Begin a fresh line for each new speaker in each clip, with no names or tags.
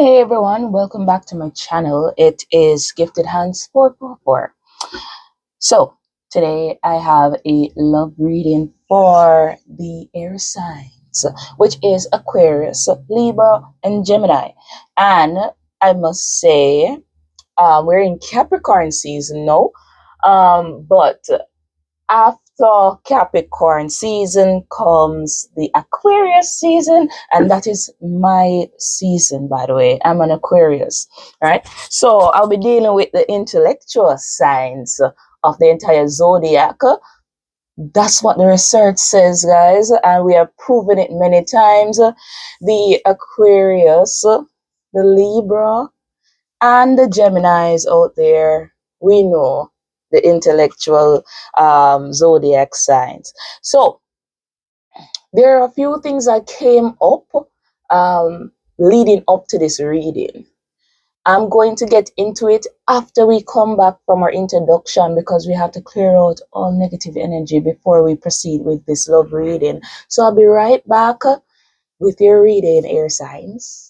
Hey everyone, welcome back to my channel. It is Gifted Hands 444. So today I have a love reading for the air signs, which is Aquarius, Libra, and Gemini. And I must say, we're in Capricorn season now, but after Capricorn season comes the Aquarius season, and that is my season, by the way. I'm an Aquarius, right? So I'll be dealing with the intellectual signs of the entire zodiac. That's what the research says, guys, and we have proven it many times. The Aquarius, the Libra, and the Geminis out there, we know the intellectual zodiac signs. So there are a few things that came up leading up to this reading. I'm going to get into it after we come back from our introduction because we have to clear out all negative energy before we proceed with this love reading. So I'll be right back with your reading, air signs.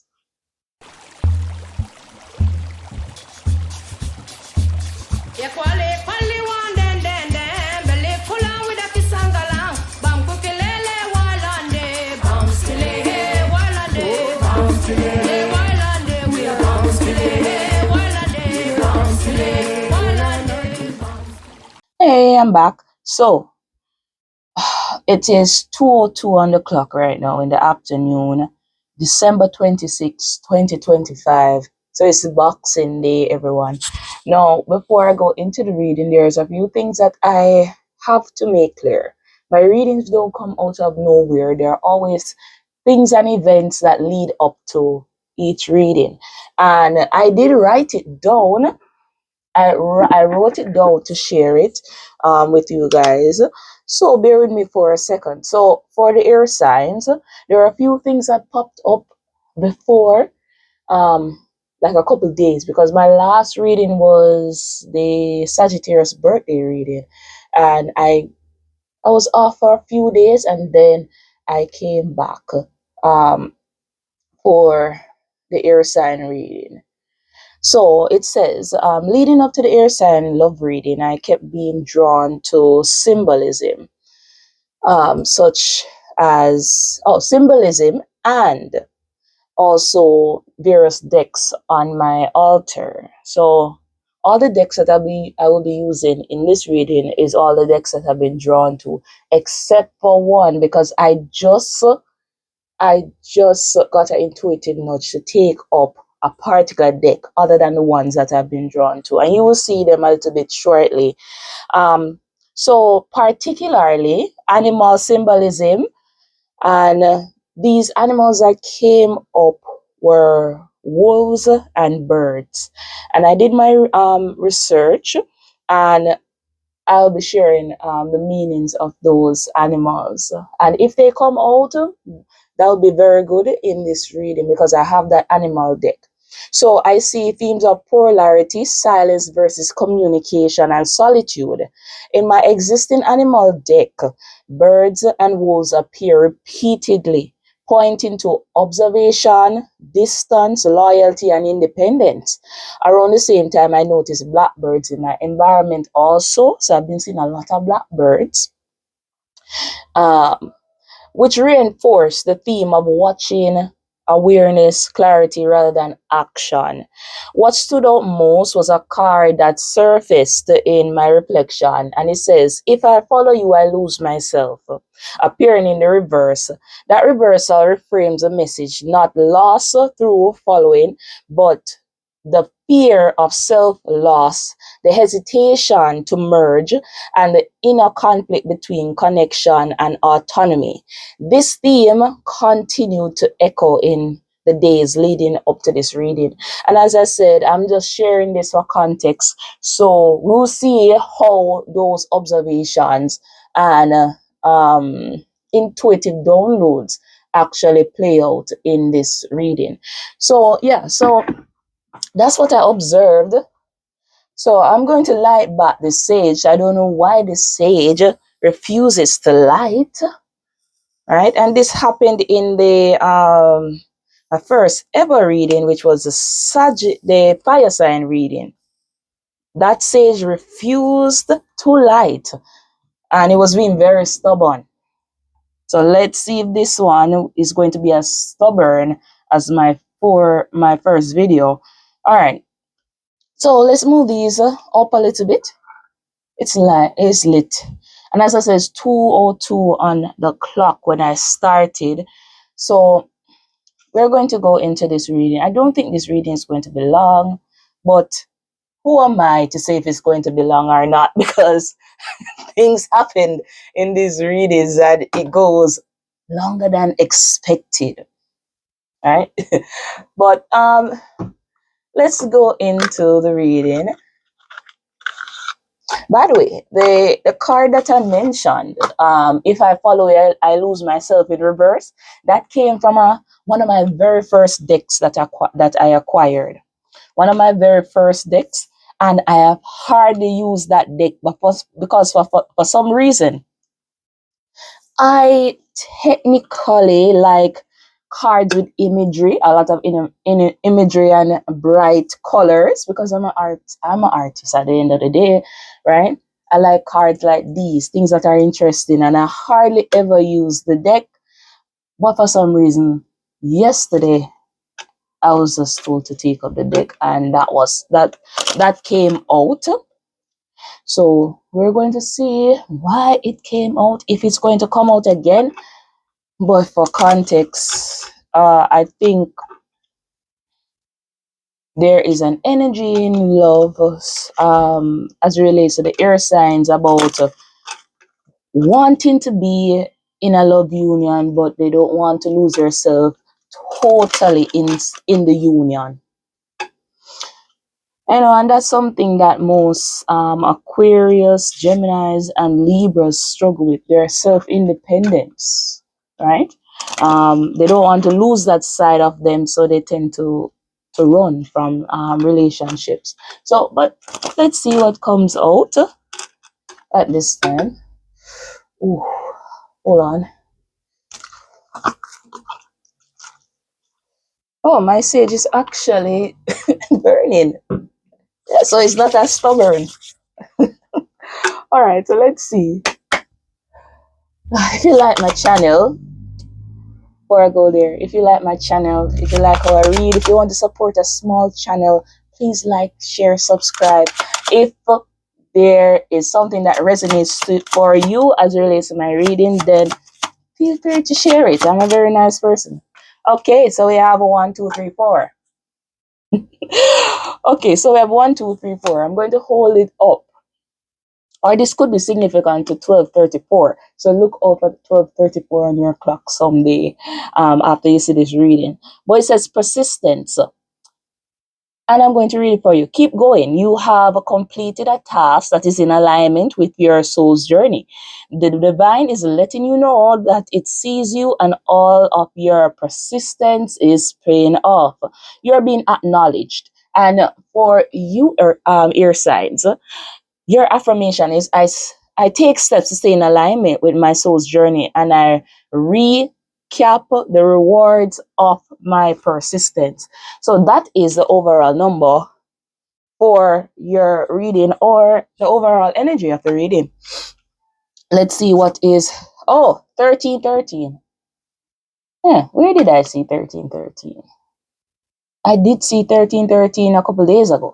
Hey, I'm back. So it is 2:02 on the clock right now in the afternoon, December 26, 2025. So it's Boxing Day, everyone. Now, before I go into the reading, there's a few things that I have to make clear. My readings don't come out of nowhere. There are always things and events that lead up to each reading. And I did write it down. I wrote it down to share it with you guys. So bear with me for a second. So for the air signs, there are a few things that popped up before, like a couple days, because my last reading was the Sagittarius birthday reading, and I was off for a few days, and then I came back for the air sign reading. So it says, leading up to the air sign love reading, I kept being drawn to symbolism, such as symbolism and also various decks on my altar. So all the decks that I will be using in this reading is all the decks that I've been drawn to, except for one, because I just got an intuitive nudge to take up a particular deck other than the ones that I've been drawn to. And you will see them a little bit shortly. So particularly animal symbolism. And these animals that came up were wolves and birds. And I did my research, and I'll be sharing the meanings of those animals. And if they come out, that'll be very good in this reading because I have that animal deck. So I see themes of polarity, silence versus communication, and solitude. In my existing animal deck, birds and wolves appear repeatedly, pointing to observation, distance, loyalty, and independence. Around the same time, I noticed blackbirds in my environment also. So I've been seeing a lot of blackbirds, which reinforce the theme of watching, awareness, clarity rather than action. What stood out most was a card that surfaced in my reflection, and it says, "If I follow you, I lose myself," appearing in the reverse. That reversal reframes the message, not loss through following, but the fear of self-loss, the hesitation to merge, and the inner conflict between connection and autonomy. This theme continued to echo in the days leading up to this reading. And as I said, I'm just sharing this for context. So we'll see how those observations and intuitive downloads actually play out in this reading. So yeah, so that's what I observed. So I'm going to light back the sage. I don't know why the sage refuses to light. Right? And this happened in the a first ever reading, which was the fire sign reading. That sage refused to light, and he was being very stubborn. So let's see if this one is going to be as stubborn as my first video. All right. So let's move these up a little bit. It's lit. And as I said, it's 2:02 on the clock when I started. So we're going to go into this reading. I don't think this reading is going to be long, but who am I to say if it's going to be long or not? Because things happen in these readings that it goes longer than expected. Right? But let's go into the reading. By the way, the card that I mentioned, if I follow it, I lose myself in reverse. That came from one of my very first decks that I acquired. One of my very first decks, and I have hardly used that deck, but because for some reason, I technically like cards with imagery, a lot of imagery and bright colors, because I'm an artist at the end of the day, right? I like cards like these, things that are interesting, and I hardly ever use the deck. But for some reason, yesterday I was just told to take up the deck, and that came out. So we're going to see why it came out, if it's going to come out again. But for context, I think there is an energy in love, as it relates to the air signs, about wanting to be in a love union, but they don't want to lose themselves totally in the union. And that's something that most Aquarius, Geminis, and Libras struggle with, their self-independence, right? They don't want to lose that side of them, so they tend to run from relationships. So, but let's see what comes out at this time. Ooh, hold on. Oh, my sage is actually burning. Yeah, so it's not as stubborn. All right, so let's see. If you like my channel, before I go there, if you like my channel, if you like how I read, if you want to support a small channel, please like, share, subscribe. If there is something that resonates for you as it relates to my reading, then feel free to share it. I'm a very nice person. Okay, so we have a 1, 2, 3, 4. Okay, so we have 1, 2, 3, 4. I'm going to hold it up. Or this could be significant to 12:34. So look up at 12:34 on your clock someday after you see this reading. But it says persistence. And I'm going to read it for you. Keep going. You have completed a task that is in alignment with your soul's journey. The divine is letting you know that it sees you and all of your persistence is paying off. You're being acknowledged. And for you, ear signs, your affirmation is I take steps to stay in alignment with my soul's journey, and I recap the rewards of my persistence. So that is the overall number for your reading, or the overall energy of the reading. Let's see what is. Oh, 1313. Where did I see 1313? I did see 1313 a couple days ago.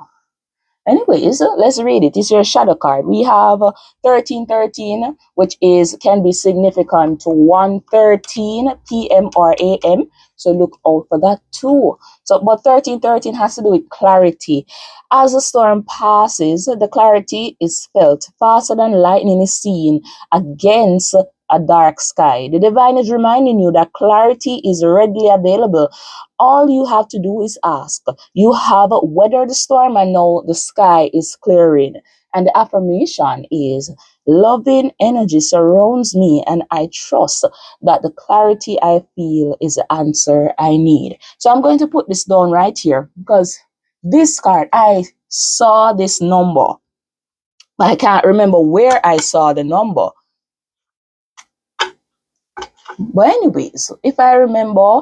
Anyways, let's read it. It's your shadow card. We have 1313, which can be significant to 1:13 p.m. or a.m. So look out for that too. So, but 1313 has to do with clarity. As the storm passes, the clarity is felt faster than lightning is seen against a dark sky. The divine is reminding you that clarity is readily available. All you have to do is ask. You have weathered the storm, and now the sky is clearing. And the affirmation is loving energy surrounds me, and I trust that the clarity I feel is the answer I need. So I'm going to put this down right here, because this card, I saw this number, but I can't remember where I saw the number. But anyways, if I remember,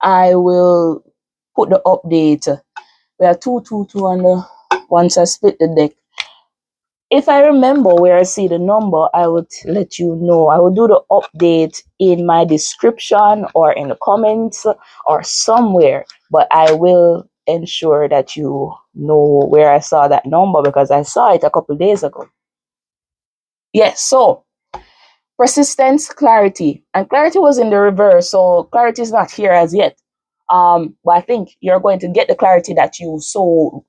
I will put the update. We are 222 on the once I split the deck. If I remember where I see the number, I would let you know. I will do the update in my description or in the comments or somewhere, but I will ensure that you know where I saw that number because I saw it a couple days ago. Yes, so persistence, clarity, and clarity was in the reverse, so clarity is not here as yet. But I think you're going to get the clarity that you so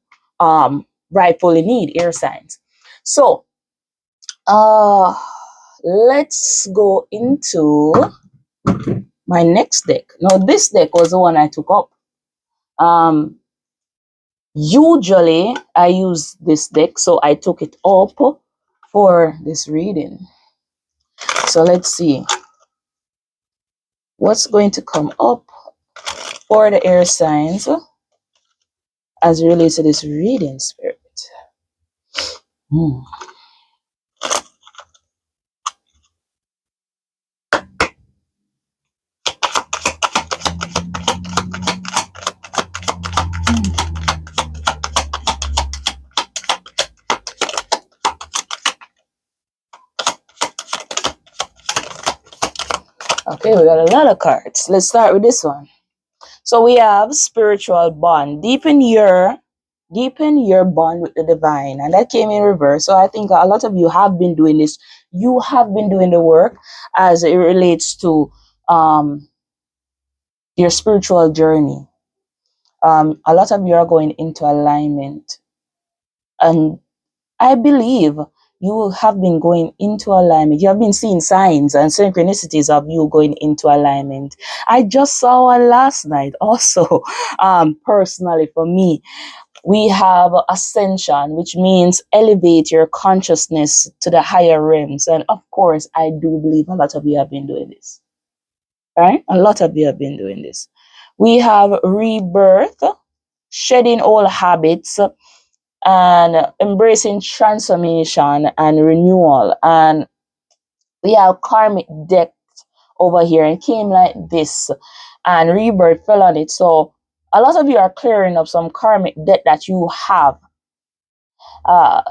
rightfully need, air signs. So uh let's go into my next deck. Now, this deck was the one I took up. Usually I use this deck, so I took it up for this reading. So let's see what's going to come up for the air signs as it relates to this reading, spirit. Hmm. Okay, we got a lot of cards. Let's start with this one. So we have spiritual bond. Deepen your bond with the divine, and that came in reverse. So I think a lot of you have been doing this. You have been doing the work as it relates to your spiritual journey. A lot of you are going into alignment, and I believe you have been going into alignment. You have been seeing signs and synchronicities of you going into alignment. I just saw one last night also. Personally for me, we have ascension, which means elevate your consciousness to the higher realms. And of course, I do believe a lot of you have been doing this, right? A lot of you have been doing this. We have rebirth, shedding old habits, and embracing transformation and renewal. And we have karmic debt over here and came like this, and rebirth fell on it. So a lot of you are clearing up some karmic debt that you have, uh,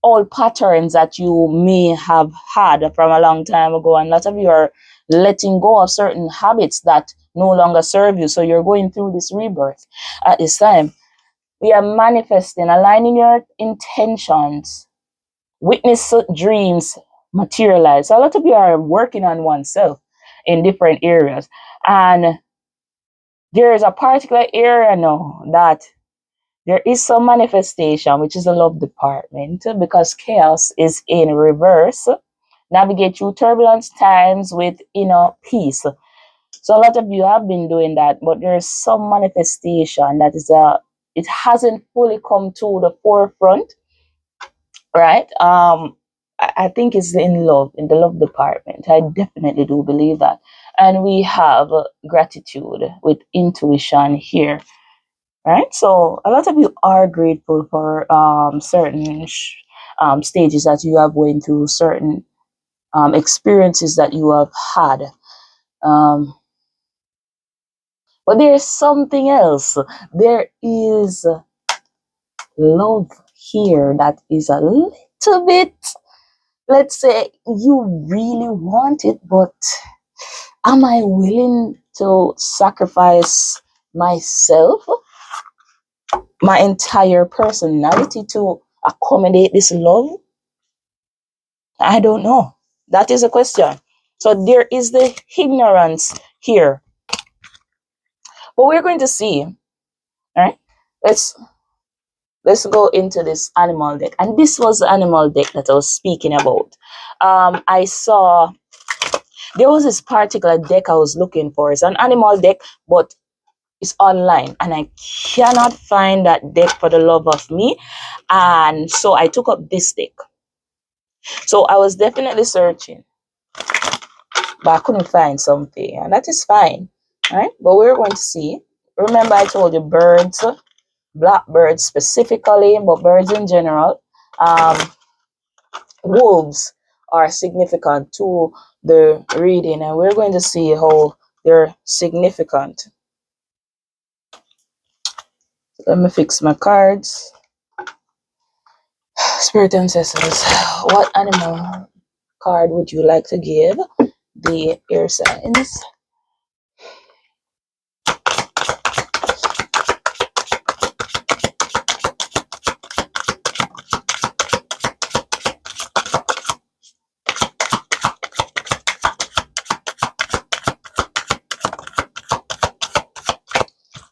old patterns that you may have had from a long time ago, and a lot of you are letting go of certain habits that no longer serve you. So you're going through this rebirth at this time. We are manifesting, aligning your intentions, witness dreams materialize. So a lot of you are working on oneself in different areas, and there is a particular area now that there is some manifestation, which is the love department, because chaos is in reverse. Navigate through turbulence times with inner peace. So a lot of you have been doing that, but there's some manifestation that is it hasn't fully come to the forefront, right? I think it's in love, in the love department. I definitely do believe that. And we have gratitude with intuition here, right? So a lot of you are grateful for certain stages that you have went through, certain experiences that you have had. Um, but there's something else. There is love here that is a little bit, let's say, you really want it, but am I willing to sacrifice myself, my entire personality to accommodate this love? I don't know. That is a question. So there is the ignorance here. But we're going to see. All right. Let's go into this animal deck. And this was the animal deck that I was speaking about. I saw there was this particular deck I was looking for. It's an animal deck, but it's online, and I cannot find that deck for the love of me. And so I took up this deck. So I was definitely searching, but I couldn't find something, and that is fine. All right, but we're going to see. Remember, I told you birds, blackbirds specifically, but birds in general. Um, Wolves are significant to the reading, and we're going to see how They're significant. Let me fix my cards. Spirit ancestors, what animal card would you like to give the air signs?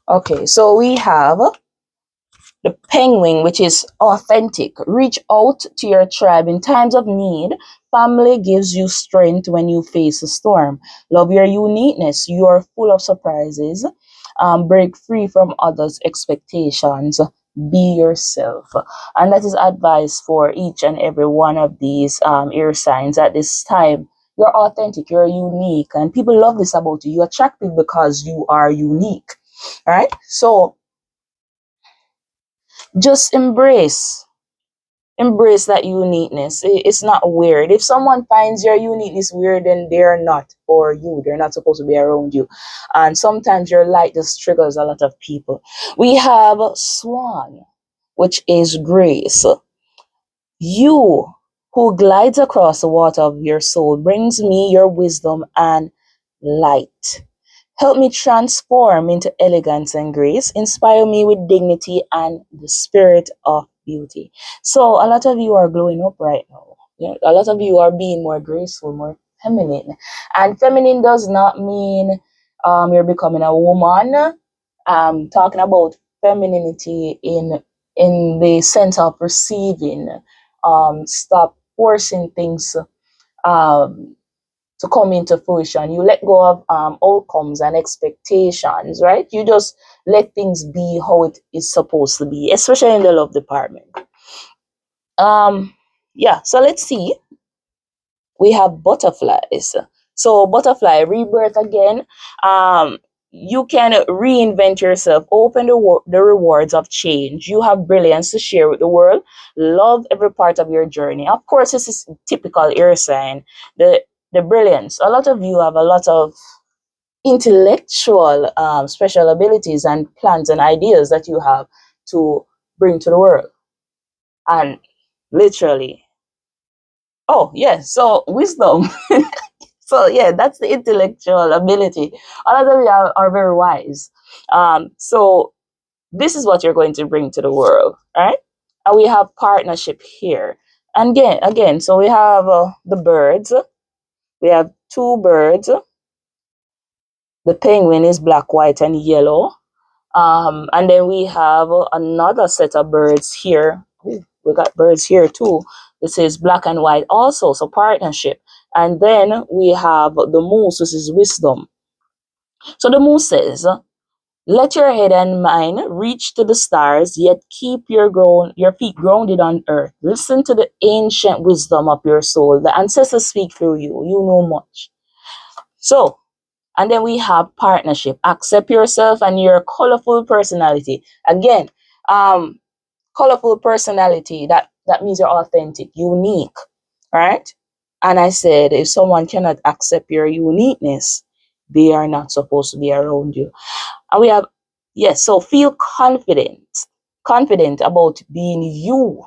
Okay, so we have the penguin, which is authentic. Reach out to your tribe in times of need. Family gives you strength when you face a storm. Love your uniqueness. You are full of surprises. Break free from others' expectations. Be yourself. And that is advice for each and every one of these air signs at this time. You're authentic, you're unique, and people love this about you. You're attractive because you are unique. All right? So just embrace that uniqueness. It's not weird. If someone finds your uniqueness weird, then they're not for you. They're not supposed to be around you. And sometimes your light just triggers a lot of people. We have swan, which is grace. You who glides across the water of your soul brings me your wisdom and light. Help me transform into elegance and grace. Inspire me with dignity and the spirit of beauty. So, a lot of you are glowing up right now. Yeah, a lot of you are being more graceful, more feminine. And feminine does not mean you're becoming a woman. Talking about femininity in the sense of receiving. Stop forcing things um, to come into fruition. You let go of outcomes and expectations, right? You just let things be how it is supposed to be, especially in the love department. Um, yeah, so let's see. We have butterflies. So butterfly rebirth again. Um, you can reinvent yourself, open the rewards of change. You have brilliance to share with the world. Love every part of your journey. Of course, this is typical air sign. The brilliance. A lot of you have a lot of intellectual special abilities and plans and ideas that you have to bring to the world. And literally, oh yes, so wisdom. So yeah, that's the intellectual ability. A lot of you are very wise. So this is what you're going to bring to the world, right? And we have partnership here. And again, so we have the birds. We have two birds. The penguin is black, white, and yellow. And then we have another set of birds here. Ooh, we got birds here too. This is black and white also, so partnership. And then we have the moose, this is wisdom. So the moose says, let your head and mind reach to the stars, yet keep your feet grounded on earth. Listen to the ancient wisdom of your soul. The ancestors speak through you. You know much. So, and then we have partnership. Accept yourself and your colorful personality. Again, colorful personality, that means you're authentic, unique, right? And I said, if someone cannot accept your uniqueness, they are not supposed to be around you. And we have, yes, so feel confident about being you.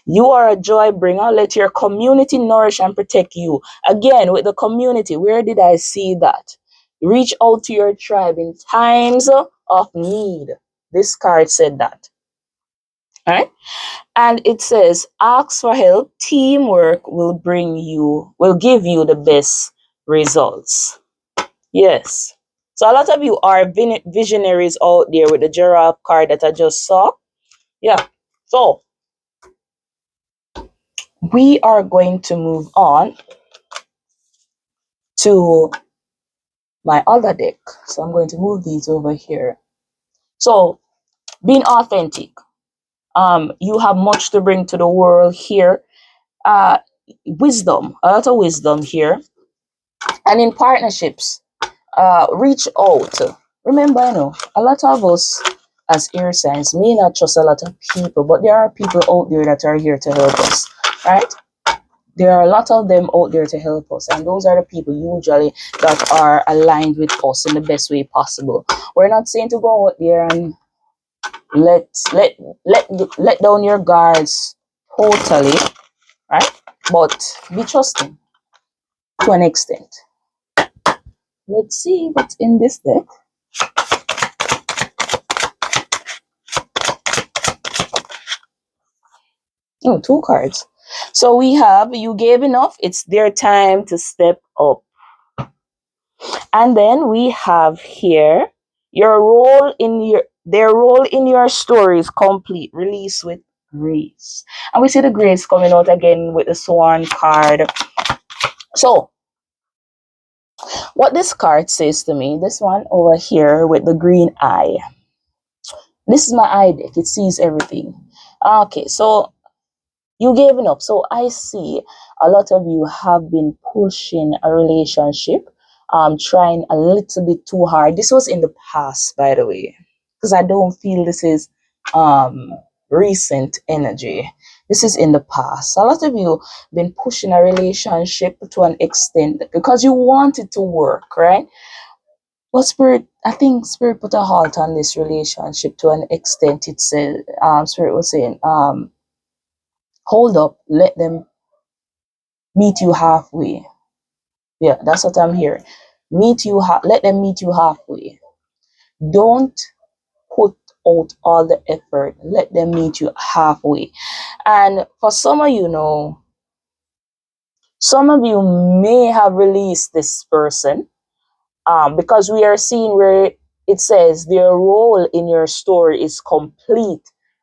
You are a joy bringer. Let your community nourish and protect you. Again, with the community, where did I see that? Reach out to your tribe in times of need. This card said that. All right. And it says, ask for help. Teamwork will give you the best results. Yes. So a lot of you are visionaries out there with the giraffe card that I just saw. Yeah. So we are going to move on to my other deck. So I'm going to move these over here. So being authentic. You have much to bring to the world here. Wisdom, a lot of wisdom here. And in partnerships, reach out. Remember, a lot of us as air signs may not trust a lot of people, but there are people out there that are here to help us, right? There are a lot of them out there to help us, and those are the people usually that are aligned with us in the best way possible. We're not saying to go out there and let let let down your guards totally, right? But be trusting to an extent. Let's see what's in this deck. Oh, two cards. So we have you gave enough. It's their time to step up. And then we have here your role in their role in your story is complete. Release with grace. And we see the grace coming out again with the swan card. So what this card says to me, this one over here with the green eye. This is my eye deck. It sees everything. Okay, so you gave up. So I see a lot of you have been pushing a relationship, trying a little bit too hard. This was in the past, by the way, because I don't feel this is recent energy. This is in the past. A lot of you been pushing a relationship to an extent because you want it to work, right? But spirit, I think spirit put a halt on this relationship to an extent. It said, spirit was saying, hold up, let them meet you halfway. Yeah, that's what I'm hearing. Let them meet you halfway. Don't put out all the effort. Let them meet you halfway. And for some of you know, some of you may have released this person, because we are seeing where it says their role in your story is complete.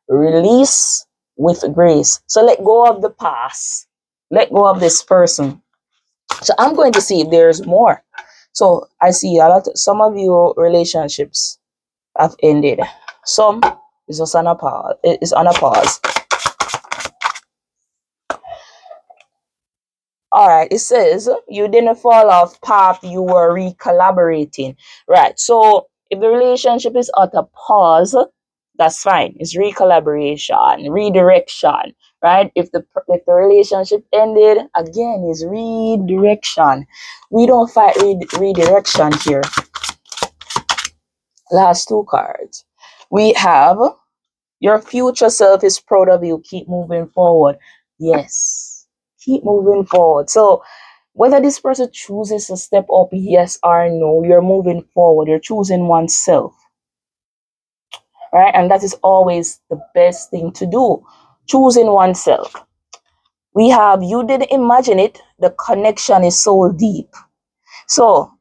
Release with grace. So let go of the past. Let go of this person. So I'm going to see if there's more. So I see a lot. Some of your relationships have ended. Some is just on a pause. It is on a pause. All right. It says you didn't fall off path. You were recollaborating. Right. So if the relationship is at a pause, that's fine. It's recollaboration, redirection. Right. If the relationship ended, again, is redirection. We don't fight redirection here. Last two cards. We have your future self is proud of you. Keep moving forward. Yes. Keep moving forward. So whether this person chooses to step up, yes or no, you're moving forward. You're choosing oneself. Right? And that is always the best thing to do. Choosing oneself. We have you didn't imagine it. The connection is so deep. So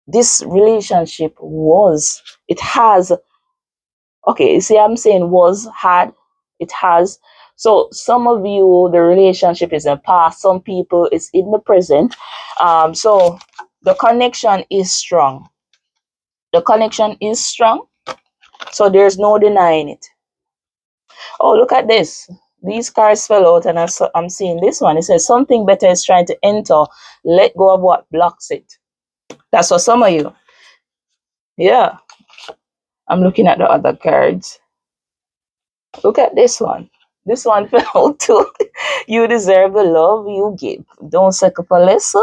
this relationship it has. Okay, you see, I'm saying was, had, it has. So some of you, the relationship is in the past. Some people, it's in the present. So the connection is strong. The connection is strong. So there's no denying it. Oh, look at this. These cards fell out, and I'm seeing this one. It says something better is trying to enter. Let go of what blocks it. That's for some of you. Yeah. I'm looking at the other cards. Look at this one. This one fell too. You deserve the love you give. Don't settle for less.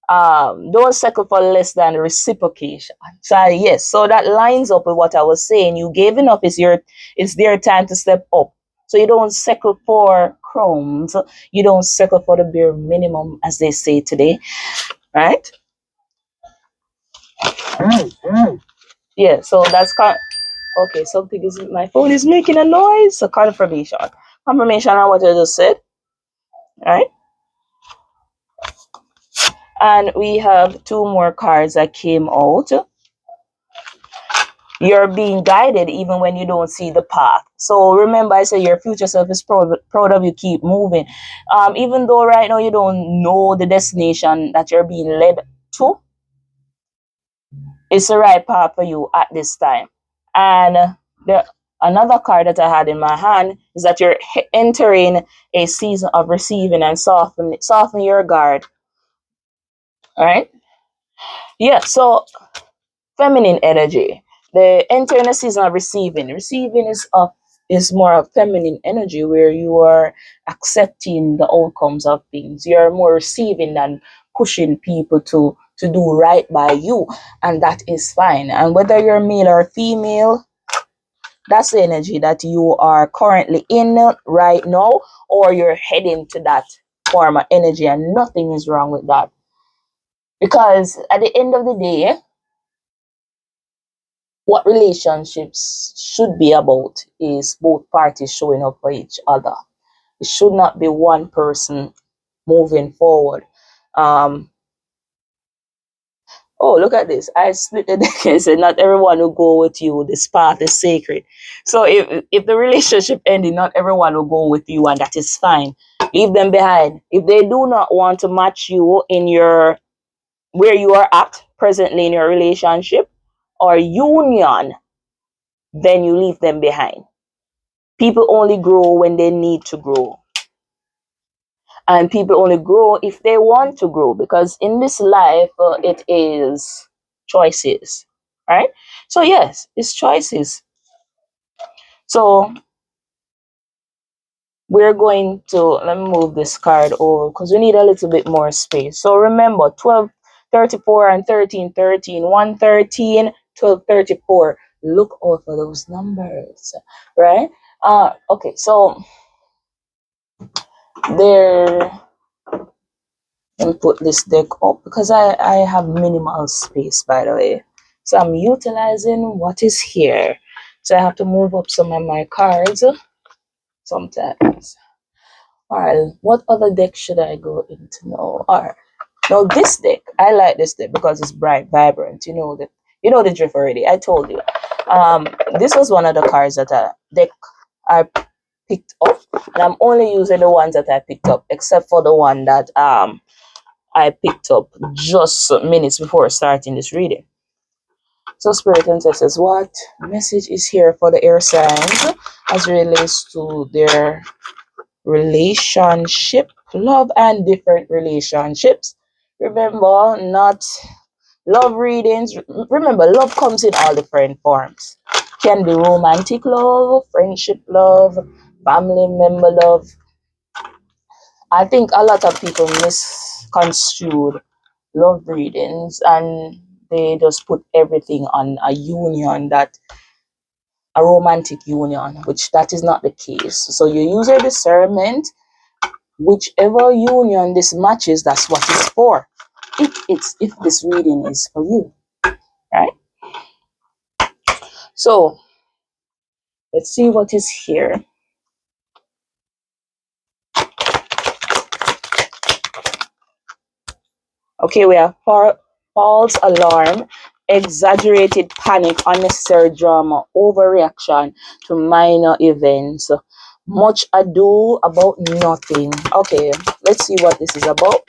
Don't settle for less than reciprocation. So yes, so that lines up with what I was saying. You gave enough. It's their time to step up. So you don't settle for crumbs. You don't settle for the bare minimum, as they say today, right? Yeah. So that's okay. Something is my phone is making a noise. So confirmation on what I just said, right? And we have two more cards that came out. You're being guided even when you don't see the path. So remember, I said your future self is proud of you. Keep moving. Even though right now you don't know the destination that you're being led to, it's the right path for you at this time. And another card that I had in my hand is that you're entering a season of receiving and soften your guard. All right. Yeah. So feminine energy. The enter in a season of receiving. Receiving is is more of feminine energy where you are accepting the outcomes of things. You're more receiving than pushing people to do right by you, and that is fine. And whether you're male or female, that's the energy that you are currently in right now, or you're heading to that form of energy, and nothing is wrong with that. Because at the end of the day, what relationships should be about is both parties showing up for each other. It should not be one person moving forward. Um, oh, look at this. I split the deck and said, not everyone will go with you. This path is sacred. So if the relationship ended, not everyone will go with you, and that is fine. Leave them behind. If they do not want to match you in your where you are at presently in your relationship or union, then you leave them behind. People only grow when they need to grow. And people only grow if they want to grow, because in this life, it is choices, right? So, yes, it's choices. So, we're going to let me move this card over because we need a little bit more space. So, remember 1234 and 1313, 113, 1234. Look out for those numbers, right? Okay, so there. Let me put this deck up because I have minimal space, by the way. So I'm utilizing what is here. So I have to move up some of my cards sometimes. Alright, what other deck should I go into now? Alright. Now this deck, I like this deck because it's bright, vibrant. You know the drift already. I told you. This was one of the cards that I picked up. And I'm only using the ones that I picked up, except for the one that I picked up just minutes before starting this reading. So Spirit says, what message is here for the air signs as it relates to their relationship, love, and different relationships? Remember, not love readings. Remember, love comes in all different forms. Can be romantic love, friendship love, family member love. I think a lot of people misconstrued love readings and they just put everything on a union, that a romantic union, which that is not the case. So you use your discernment. Whichever union this matches, that's what it's for. If this reading is for you, right? So let's see what is here. Okay, we have false alarm, exaggerated panic, unnecessary drama, overreaction to minor events, much ado about nothing. Okay, let's see what this is about.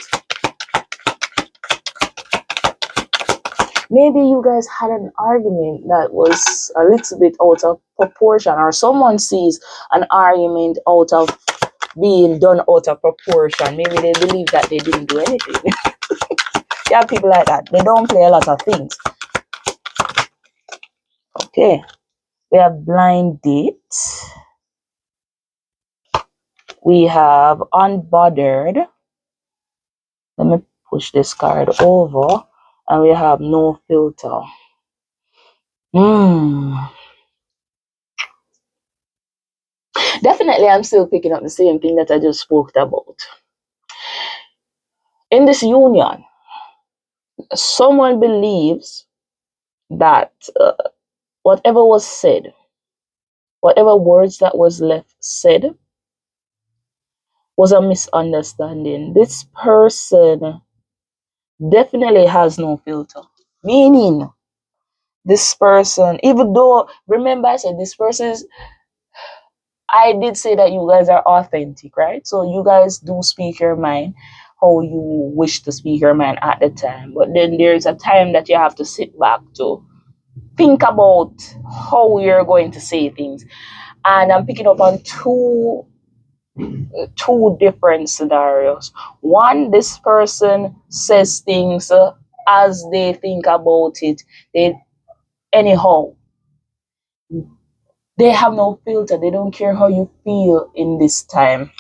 Maybe you guys had an argument that was a little bit out of proportion, or someone sees an argument out of being done out of proportion. Maybe they believe that they didn't do anything. You have people like that. They don't play a lot of things. Okay. We have blind date. We have unbothered. Let me push this card over. And we have no filter. Definitely, I'm still picking up the same thing that I just spoke about. In this union, someone believes that whatever was said, whatever words that was left said, was a misunderstanding. This person definitely has no filter. Meaning, this person, even though, remember I said this person is, I did say that you guys are authentic, right? So you guys do speak your mind how you wish to speak your mind at the time. But then there's a time that you have to sit back to think about how you're going to say things. And I'm picking up on two different scenarios. One, this person says things as they think about it. They anyhow They have no filter. They don't care how you feel in this time.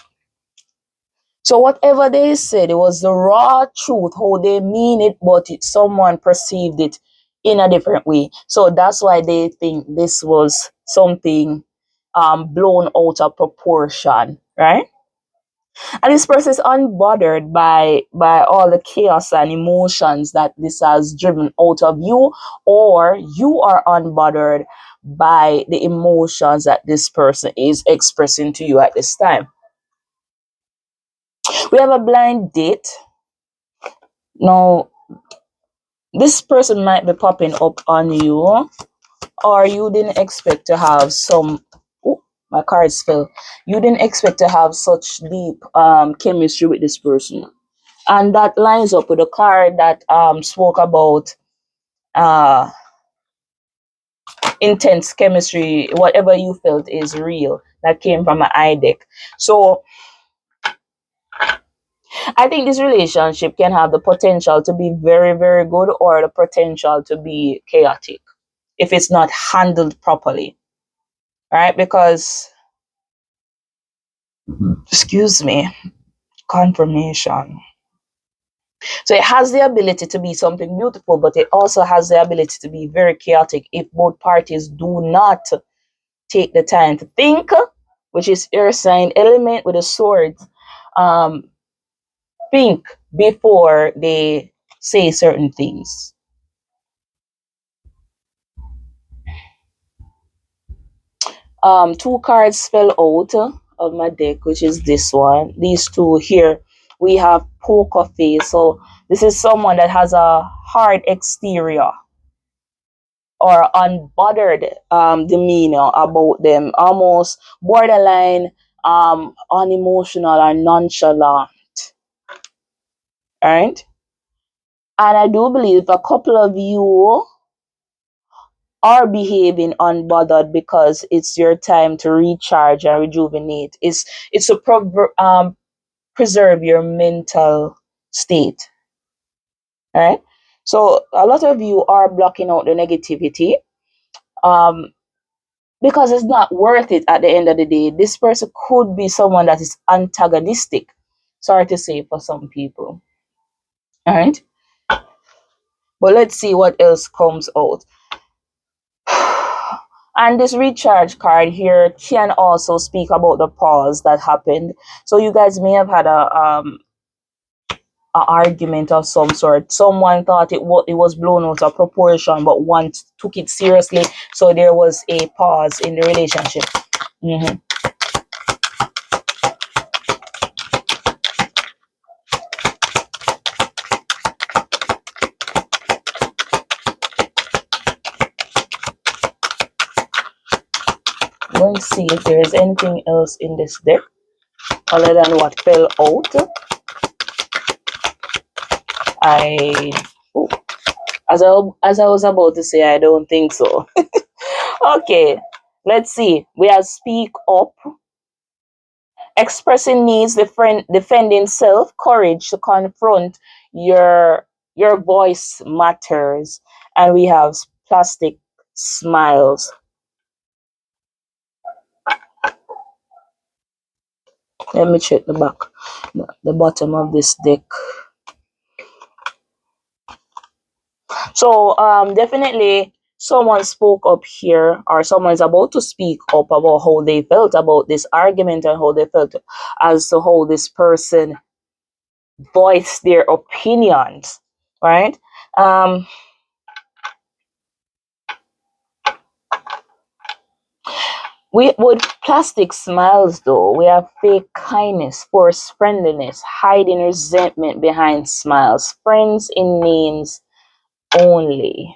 So whatever they said, it was the raw truth, how they mean it, but someone perceived it in a different way. So that's why they think this was something blown out of proportion, right? And this person is unbothered by all the chaos and emotions that this has driven out of you, or you are unbothered by the emotions that this person is expressing to you at this time. We have a blind date. Now, this person might be popping up on you, or you didn't expect to have some. Oh, my cards fell. You didn't expect to have such deep chemistry with this person, and that lines up with the card that spoke about uh intense chemistry. Whatever you felt is real. That came from an eye deck. So I think this relationship can have the potential to be very, very good, or the potential to be chaotic if it's not handled properly, right? Because, excuse me, confirmation. So it has the ability to be something beautiful, but it also has the ability to be very chaotic if both parties do not take the time to think, which is air sign element with a sword. Um, think before they say certain things. Two cards fell out of my deck, which is this one. These two here, we have poker face. So this is someone that has a hard exterior or unbothered demeanor about them, almost borderline unemotional or nonchalant. Right? And I do believe a couple of you are behaving unbothered because it's your time to recharge and rejuvenate. It's to preserve your mental state. Right? So a lot of you are blocking out the negativity. Um, because it's not worth it at the end of the day. This person could be someone that is antagonistic. Sorry to say for some people. All right. But let's see what else comes out. And this recharge card here can also speak about the pause that happened. So you guys may have had a argument of some sort. Someone thought it was blown out of proportion, but one took it seriously. So there was a pause in the relationship. Mm-hmm. Going to see if there is anything else in this deck other than what fell out. I, oh, as I was about to say, I don't think so. Okay, let's see. We have speak up, expressing needs, defending self, courage to confront your voice matters, and we have plastic smiles. Let me check the back, the bottom of this deck. So definitely someone spoke up here, or someone is about to speak up about how they felt about this argument and how they felt as to how this person voiced their opinions, right? Um, we with plastic smiles though, we have fake kindness, forced friendliness, hiding resentment behind smiles, friends in names only.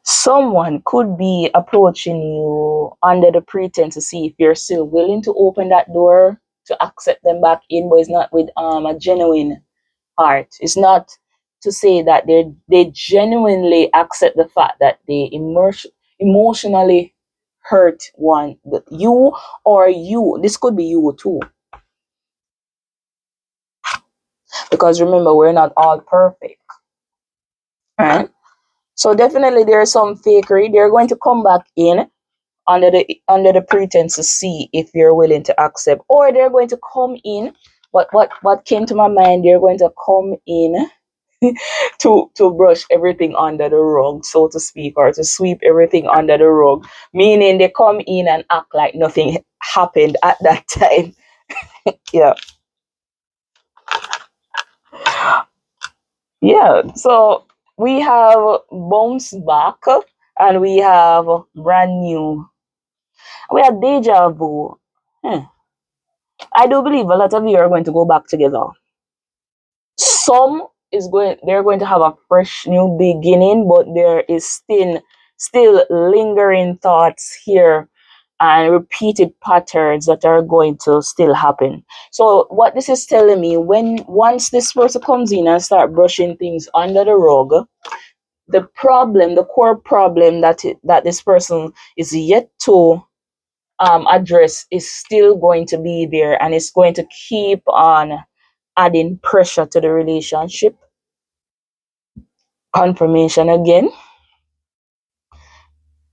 Someone could be approaching you under the pretense to see if you're still willing to open that door to accept them back in, but it's not with a genuine heart. It's not to say that they genuinely accept the fact that they emotionally hurt one, you, or you. This could be you too, because remember, we're not all perfect, right? So definitely there's some fakery. They're going to come back in. under the pretense to see if you're willing to accept, or they're going to come in. What came to my mind? They're going to come in to brush everything under the rug, so to speak, or to sweep everything under the rug. Meaning they come in and act like nothing happened at that time. Yeah. Yeah. So we have bounce back, and we have brand new. We have deja vu. Hmm. I do believe a lot of you are going to go back together. Some they're going to have a fresh new beginning, but there is still lingering thoughts here and repeated patterns that are going to still happen. So what this is telling me, when once this person comes in and start brushing things under the rug, the core problem that this person is yet to address is still going to be there, and it's going to keep on adding pressure to the relationship. Confirmation again.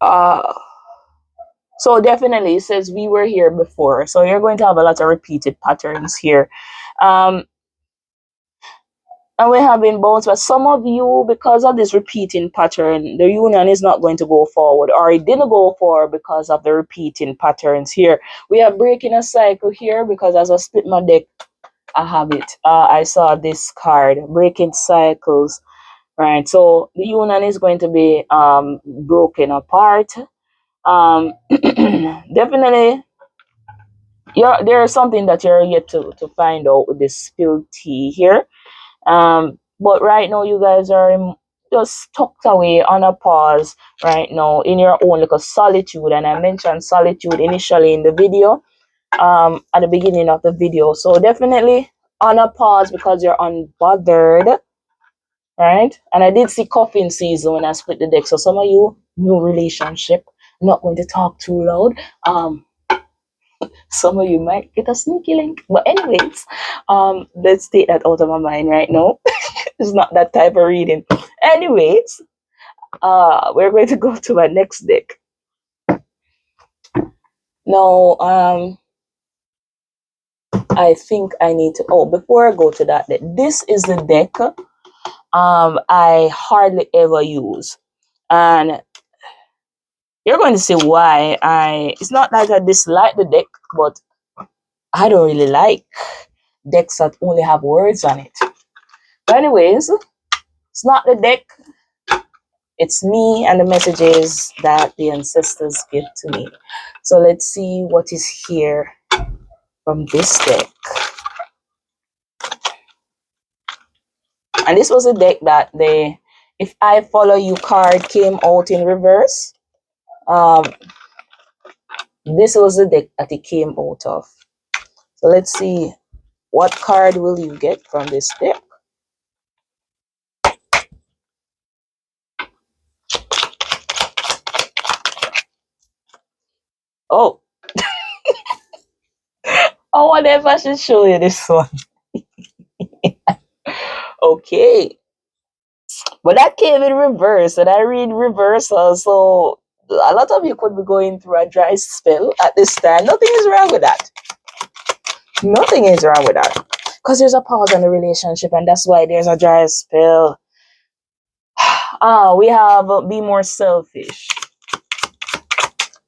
Uh, so definitely it says we were here before. So you're going to have a lot of repeated patterns here. Um, and we're having bounce, but some of you, because of this repeating pattern, the union is not going to go forward, or it didn't go forward because of the repeating patterns here. We are breaking a cycle here because as I split my deck, I have it. I saw this card, breaking cycles. Right, so the union is going to be broken apart. Definitely, there is something that you're yet to find out with this spilled tea here. But right now, you guys are just tucked away on a pause right now in your own little solitude. And I mentioned solitude initially in the video, at the beginning of the video. So definitely on a pause because you're unbothered. Right? And I did see coughing season when I split the deck. So some of you, new relationship, not going to talk too loud. Some of you might get a sneaky link. But anyways, let's take that out of my mind right now. It's not that type of reading. Anyways, we're going to go to our next deck. Now, I think I need to, before I go to that deck, this is the deck I hardly ever use. And you're going to see why. It's not like I dislike the deck, but I don't really like decks that only have words on it. But anyways, it's not the deck, it's me and the messages that the ancestors give to me. So let's see what is here from this deck. And this was a deck that the If I Follow You card came out in reverse. This was the deck that it came out of. So let's see, what card will you get from this deck? Oh, I wonder if I should show you this one. Okay. But that came in reverse, and I read reversal, so a lot of you could be going through a dry spell at this time. Nothing is wrong with that. Nothing is wrong with that. Because there's a pause in the relationship, and that's why there's a dry spell. We have be more selfish.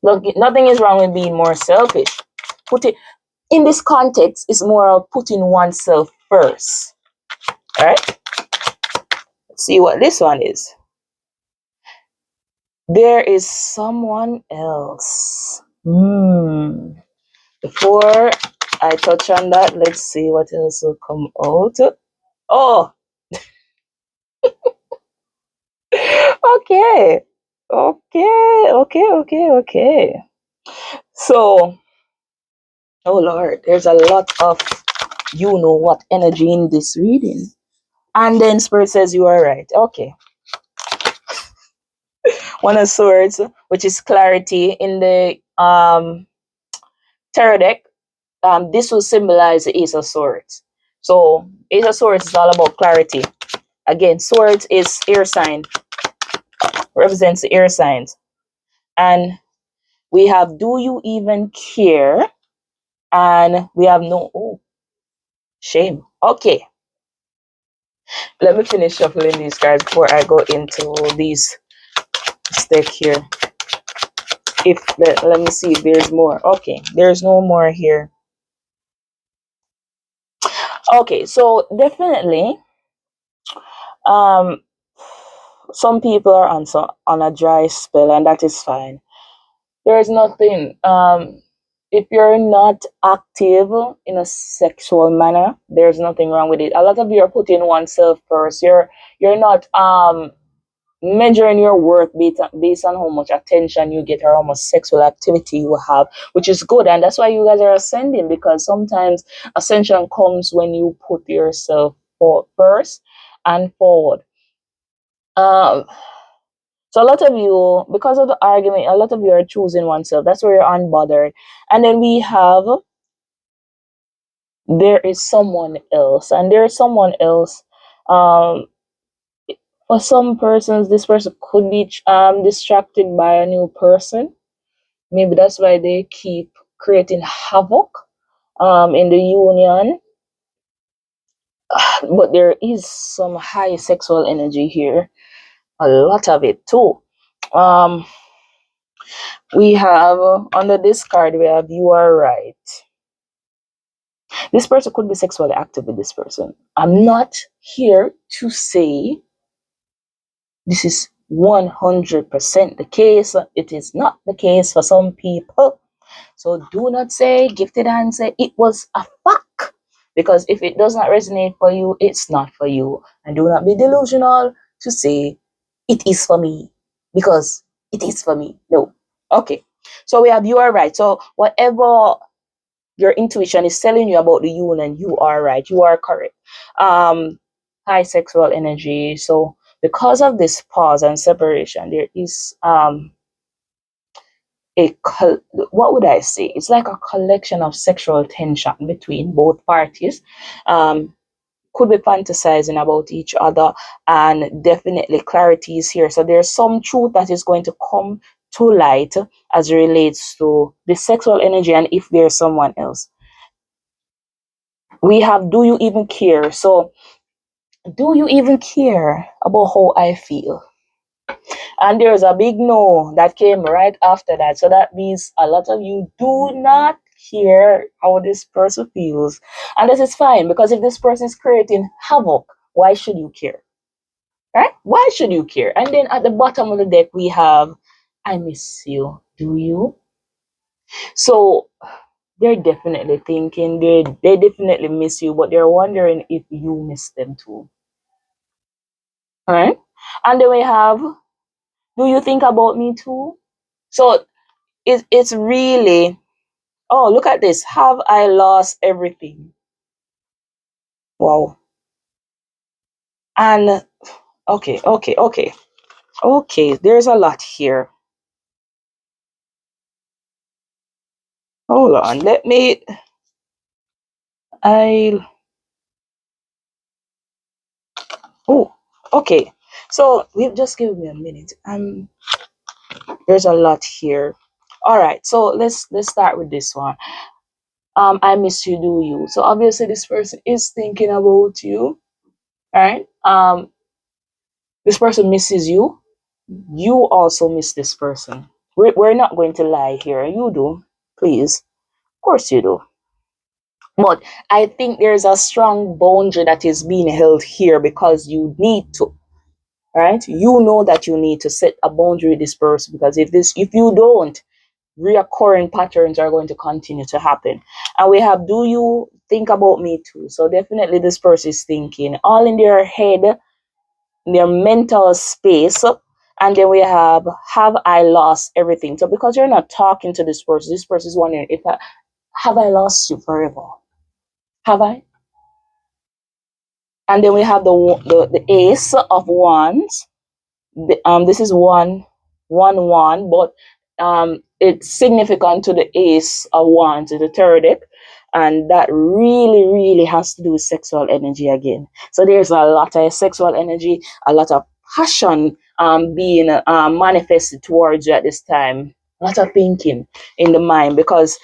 Look, nothing is wrong with being more selfish. Put it in this context, it's more of putting oneself first. Alright? Let's see what this one is. There is someone else. Before I touch on that, let's see what else will come out. Oh, okay. Okay. So, oh Lord, there's a lot of you know what energy in this reading. And then Spirit says you are right. Okay. One of Swords, which is clarity in the tarot deck. This will symbolize the Ace of Swords. So Ace of Swords is all about clarity. Again, Swords is air sign, represents the air signs. And We have do you even care? And we have no, oh, shame. Okay, let me finish shuffling these cards before I go into these stick here. If let me see if there's more. Okay, there's no more here. Okay, so definitely, um, some people are on a dry spell, and that is fine. There is nothing. If you're not active in a sexual manner, there's nothing wrong with it. A lot of you are putting oneself first. You're not measuring your worth based on how much attention you get or how much sexual activity you have, which is good. And that's why you guys are ascending, because sometimes ascension comes when you put yourself first and forward. Um, so a lot of you, because of the argument, a lot of you are choosing oneself. That's where you're unbothered. And then we have there is someone else, and there is someone else. Um, for some persons, this person could be distracted by a new person. Maybe that's why they keep creating havoc in the union. But there is some high sexual energy here, a lot of it too. Um, we have under this card, we have you are right. This person could be sexually active with this person. I'm not here to say this is 100% the case. It is not the case for some people. So do not say gifted and say it was a fact. Because if it does not resonate for you, it's not for you. And do not be delusional to say it is for me. Because it is for me. No. Okay. So we have you are right. So whatever your intuition is telling you about the union, you are right. You are correct. Um, high sexual energy. So because of this pause and separation, there is what would I say? It's like a collection of sexual tension between both parties. Um, could be fantasizing about each other, and definitely clarity is here. So there's some truth that is going to come to light as it relates to the sexual energy, and if there's someone else. We have do you even care? So do you even care about how I feel? And there's a big no that came right after that. So that means a lot of you do not care how this person feels. And this is fine, because if this person is creating havoc, why should you care? Right? Why should you care? And then at the bottom of the deck, we have I miss you. Do you? So they're definitely thinking they definitely miss you, but they're wondering if you miss them too. All right? And then we have do you think about me too? So it's really, oh, look at this. Have I lost everything? Wow. And okay. There's a lot here. Hold on. I, oh, okay. So we've just given me a minute. There's a lot here. All right. So let's start with this one. I miss you, do you? So obviously this person is thinking about you, right? This person misses you. You also miss this person. We're not going to lie here. You do, please. Of course you do. But I think there's a strong boundary that is being held here because you need to, right? You know that you need to set a boundary with this person, because if you don't, reoccurring patterns are going to continue to happen. And we have do you think about me too? So definitely this person is thinking all in their head, their mental space. And then we have I lost everything? So because you're not talking to this person is wondering if have I lost you forever? Have I? And then we have the ace of wands. This is one, but it's significant to the ace of wands, the third deck, and that really has to do with sexual energy again. So there's a lot of sexual energy, a lot of passion being manifested towards you at this time. A lot of thinking in the mind because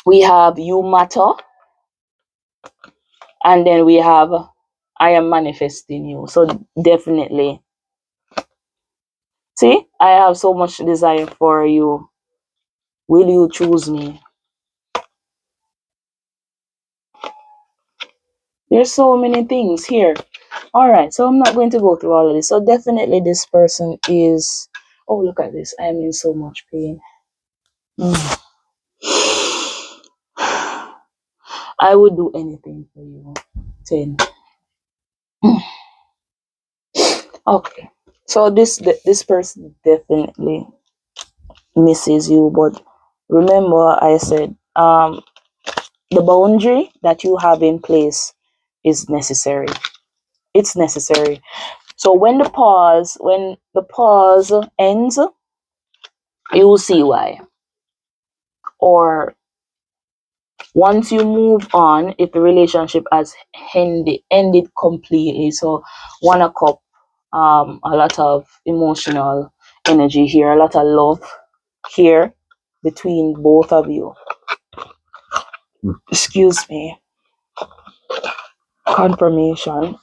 we have you matter, and then we have I am manifesting you. So definitely, see, I have so much desire for you. Will you choose me? There's so many things here. All right, so I'm not going to go through all of this. So definitely, this person is. Oh, look at this! I am in so much pain. Mm. I would do anything for you. 10. Okay. So this person definitely misses you, but remember I said the boundary that you have in place is necessary. It's necessary. So when the pause ends, you will see why. Or once you move on, if the relationship has ended completely, so one a cup, a lot of emotional energy here, a lot of love here between both of you. Excuse me. Confirmation.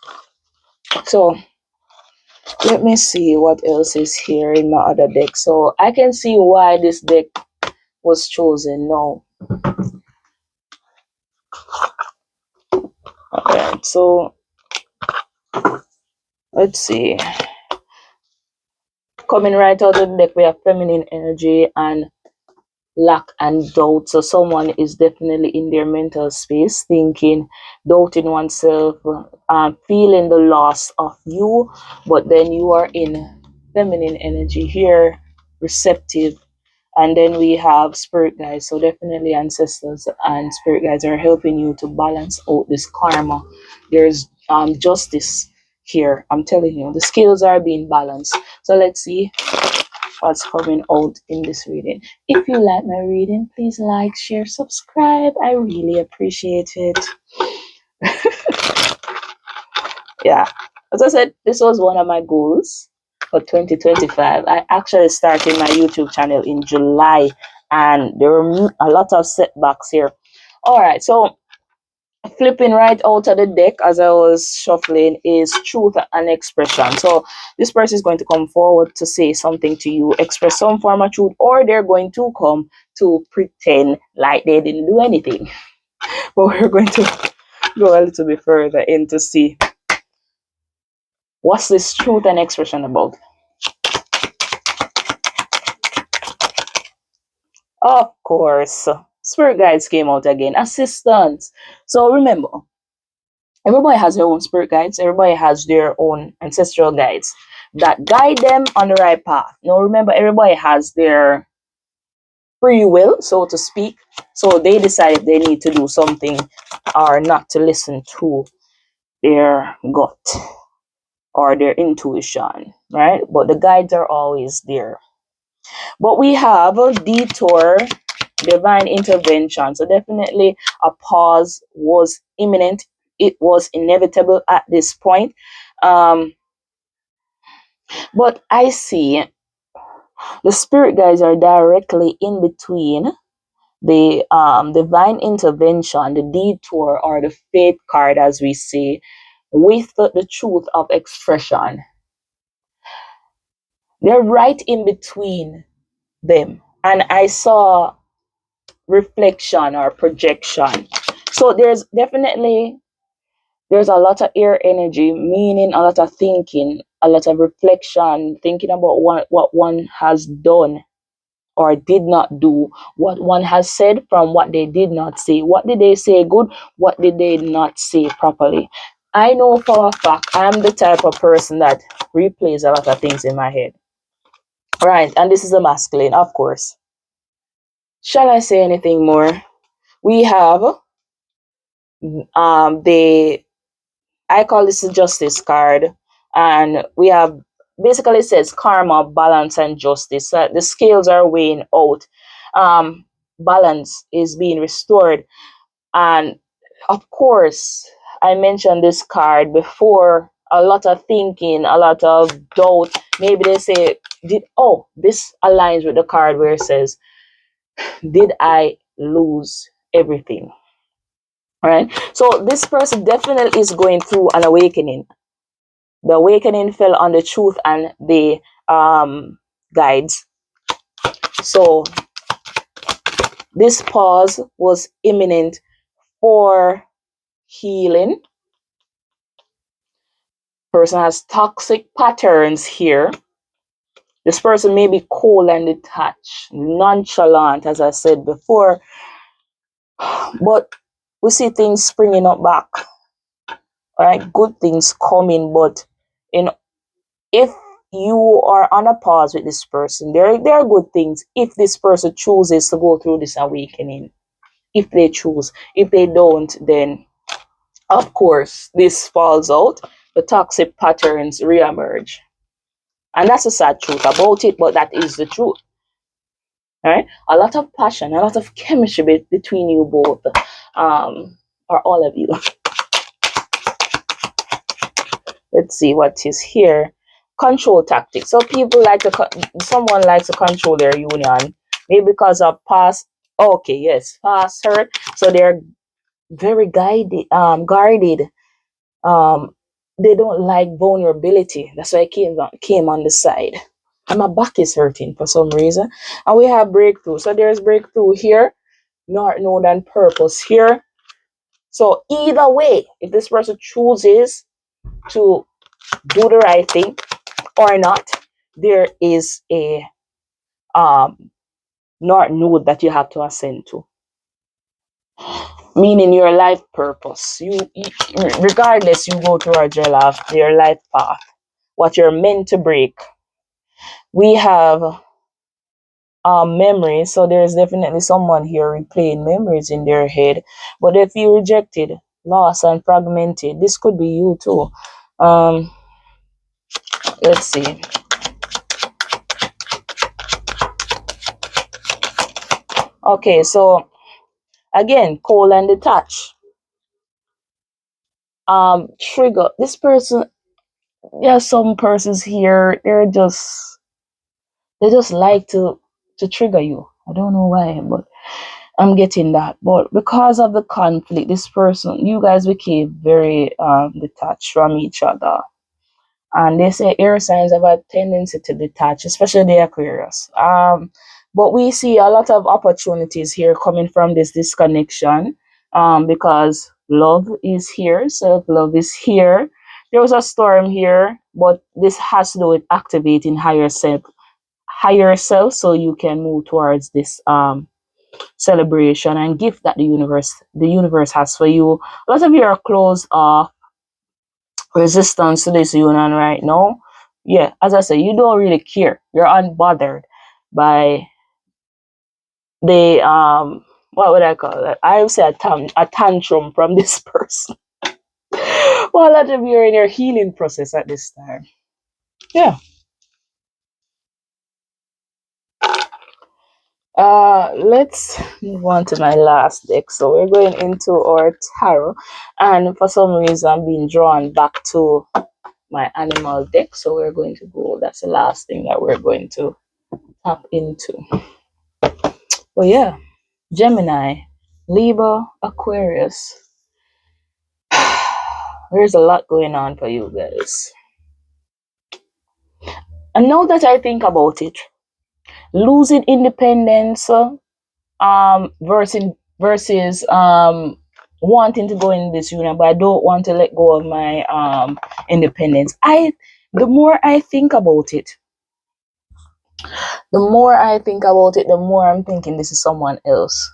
So let me see what else is here in my other deck. So I can see why this deck was chosen now. Alright, so let's see. Coming right out of the deck, we have feminine energy and lack and doubt. So someone is definitely in their mental space, thinking, doubting oneself, feeling the loss of you, but then you are in feminine energy here, receptive. And then we have spirit guides. So definitely ancestors and spirit guides are helping you to balance out this karma. There's justice here. I'm telling you, the scales are being balanced. So let's see what's coming out in this reading. If you like my reading, please like, share, subscribe. I really appreciate it. Yeah. As I said, this was one of my goals for 2025. I actually started my YouTube channel in July and there were a lot of setbacks here. All right, so flipping right out of the deck as I was shuffling is truth and expression. So this person is going to come forward to say something to you, express some form of truth, or they're going to come to pretend like they didn't do anything. But we're going to go a little bit further in to see what's this truth and expression about. Of course, spirit guides came out again, assistants. So remember, everybody has their own spirit guides, everybody has their own ancestral guides that guide them on the right path. Now remember, everybody has their free will, so to speak. So they decide if they need to do something or not to listen to their gut or their intuition, right? But the guides are always there. But we have a detour, divine intervention. So definitely a pause was imminent. It was inevitable at this point. But I see the spirit guides are directly in between the divine intervention, the detour, or the faith card, as we say, with the truth of expression. They're right in between them. And I saw reflection or projection. So there's a lot of air energy, meaning a lot of thinking, a lot of reflection, thinking about what one has done or did not do, what one has said from what they did not say. What did they say good? What did they not say properly? I know for a fact I'm the type of person that replays a lot of things in my head. Right, and this is a masculine, of course. Shall I say anything more? We have the I call this a justice card, and we have basically it says karma, balance, and justice. The scales are weighing out. Balance is being restored, and of course, I mentioned this card before a lot of thinking, a lot of doubt. Maybe they say, this aligns with the card where it says, did I lose everything? Right? So this person definitely is going through an awakening. The awakening fell on the truth and the guides. So this pause was imminent for healing. Person has toxic patterns here. This person may be cold and detached, nonchalant, as I said before, but we see things springing up back. All right, good things coming, but in if you are on a pause with this person, there are good things if this person chooses to go through this awakening. If they choose, if they don't, then of course this falls out. The toxic patterns reemerge, and that's a sad truth about it, but that is the truth. All right, a lot of passion, a lot of chemistry between you both, or all of you. Let's see what is here. Control tactics. So people like to someone likes to control their union, maybe because of past. Okay, yes, past hurt. So they're very guarded. Um, they don't like vulnerability. That's why I came on the side. And my back is hurting for some reason. And we have breakthrough. So there's breakthrough here, not known than purpose here. So either way, if this person chooses to do the right thing or not, there is a north node that you have to ascend to, meaning your life purpose. You regardless, you go towards your life path, what you're meant to break. We have memories, so there's definitely someone here replaying memories in their head. But if you rejected, lost, and fragmented, this could be you too. um let's see. Okay, so again, cold and detached. Trigger this person. Yeah, some persons here, they just like to trigger you. I don't know why, but I'm getting that. But because of the conflict, this person, you guys became very detached from each other. And they say air signs have a tendency to detach, especially the Aquarius. But we see a lot of opportunities here coming from this disconnection, because love is here, self love is here. There was a storm here, but this has to do with activating higher self, so you can move towards this celebration and gift that the universe has for you. A lot of you are closed off, resistance to this union right now. Yeah, as I say, you don't really care. You're unbothered by the what would I call it? I would say a tantrum from this person. Well, a lot of you are in your healing process at this time. Yeah. Let's move on to my last deck. So we're going into our tarot, and for some reason I'm being drawn back to my animal deck. So we're going to go. That's the last thing that we're going to tap into. Well, yeah, Gemini, Libra, Aquarius. There's a lot going on for you guys. And now that I think about it, losing independence, versus wanting to go in this union, but I don't want to let go of my independence. The more I think about it, the more I'm thinking this is someone else.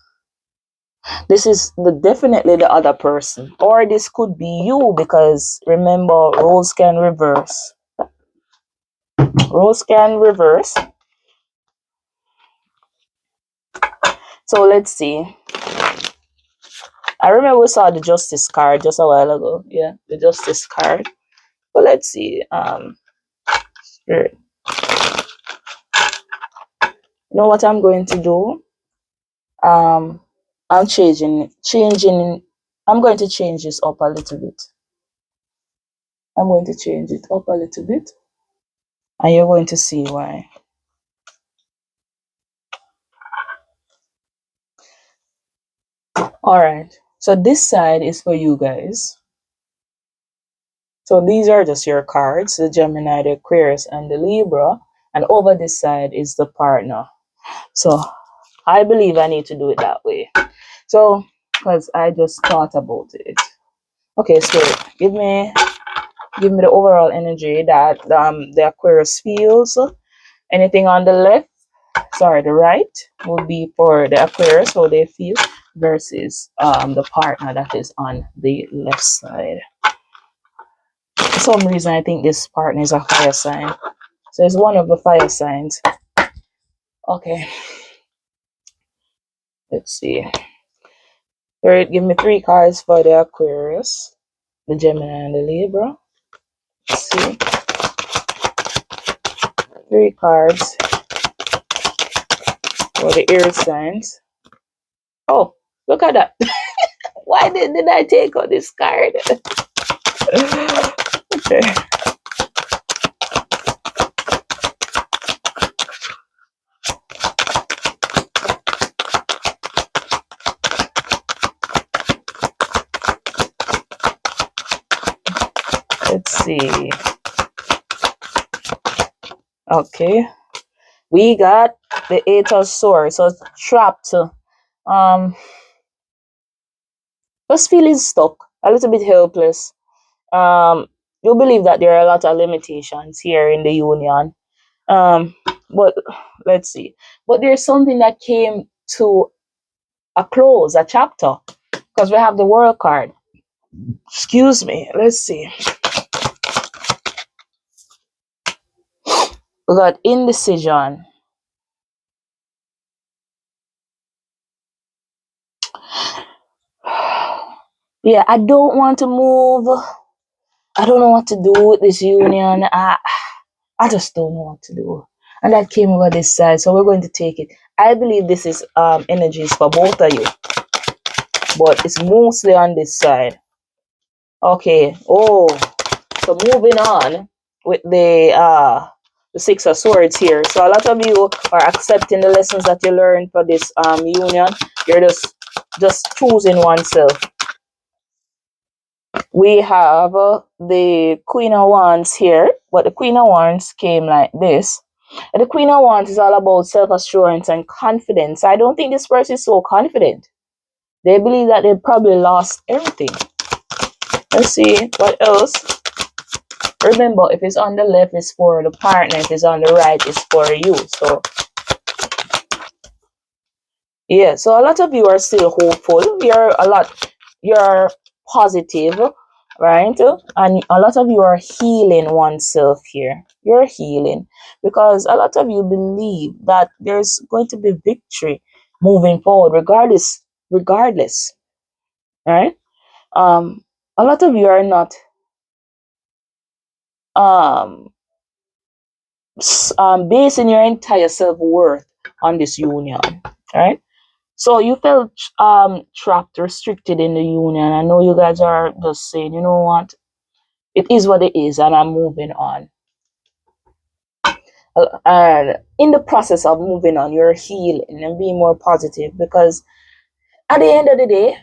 This is definitely the other person, or this could be you, because remember, roles can reverse. Roles can reverse. So let's see. I remember we saw the justice card just a while ago. Yeah, the justice card. But let's see. Spirit. You know what I'm going to do? Um, I'm changing. I'm going to change this up a little bit. I'm going to change it up a little bit, and you're going to see why. All right. So this side is for you guys. So these are just your cards, the Gemini, the Aquarius, and the Libra. And over this side is the partner. So I believe I need to do it that way. So, because I just thought about it. Okay, so give me the overall energy that the Aquarius feels. Anything on the left, sorry, the right will be for the Aquarius, how they feel, versus the partner that is on the left side. For some reason, I think this partner is a fire sign. So it's one of the fire signs. Okay, let's see. All right, give me 3 cards for the Aquarius, the Gemini, and the Libra. Let's see. 3 cards for the air signs. Oh, look at that. Why did I take out this card? Okay. Let's see. Okay. We got the 8 of Swords. So it's trapped. Just feeling stuck, a little bit helpless. Um, you believe that there are a lot of limitations here in the union. Um, but let's see. But there's something that came to a close, a chapter, because we have the World card. Excuse me. Let's see. We got indecision. Yeah, I don't want to move. I don't know what to do with this union. I just don't know what to do. And that came over this side, so we're going to take it. I believe this is energies for both of you, but it's mostly on this side. Okay. Oh, so moving on with the 6 of Swords here. So a lot of you are accepting the lessons that you learned for this union. You're just choosing oneself. We have the Queen of Wands here, but the Queen of Wands came like this. And the Queen of Wands is all about self-assurance and confidence. I don't think this person is so confident. They believe that they probably lost everything. Let's see what else. Remember, if it's on the left, it's for the partner. If it's on the right, it's for you. So, yeah. So a lot of you are still hopeful. You're positive, right? And a lot of you are healing oneself here. You're healing because a lot of you believe that there's going to be victory moving forward, regardless, right? A lot of you are not um basing your entire self-worth on this union, right? So you felt trapped, restricted in the union. I know you guys are just saying, you know what, it is what it is, and I'm moving on. And in the process of moving on, you're healing and being more positive because at the end of the day,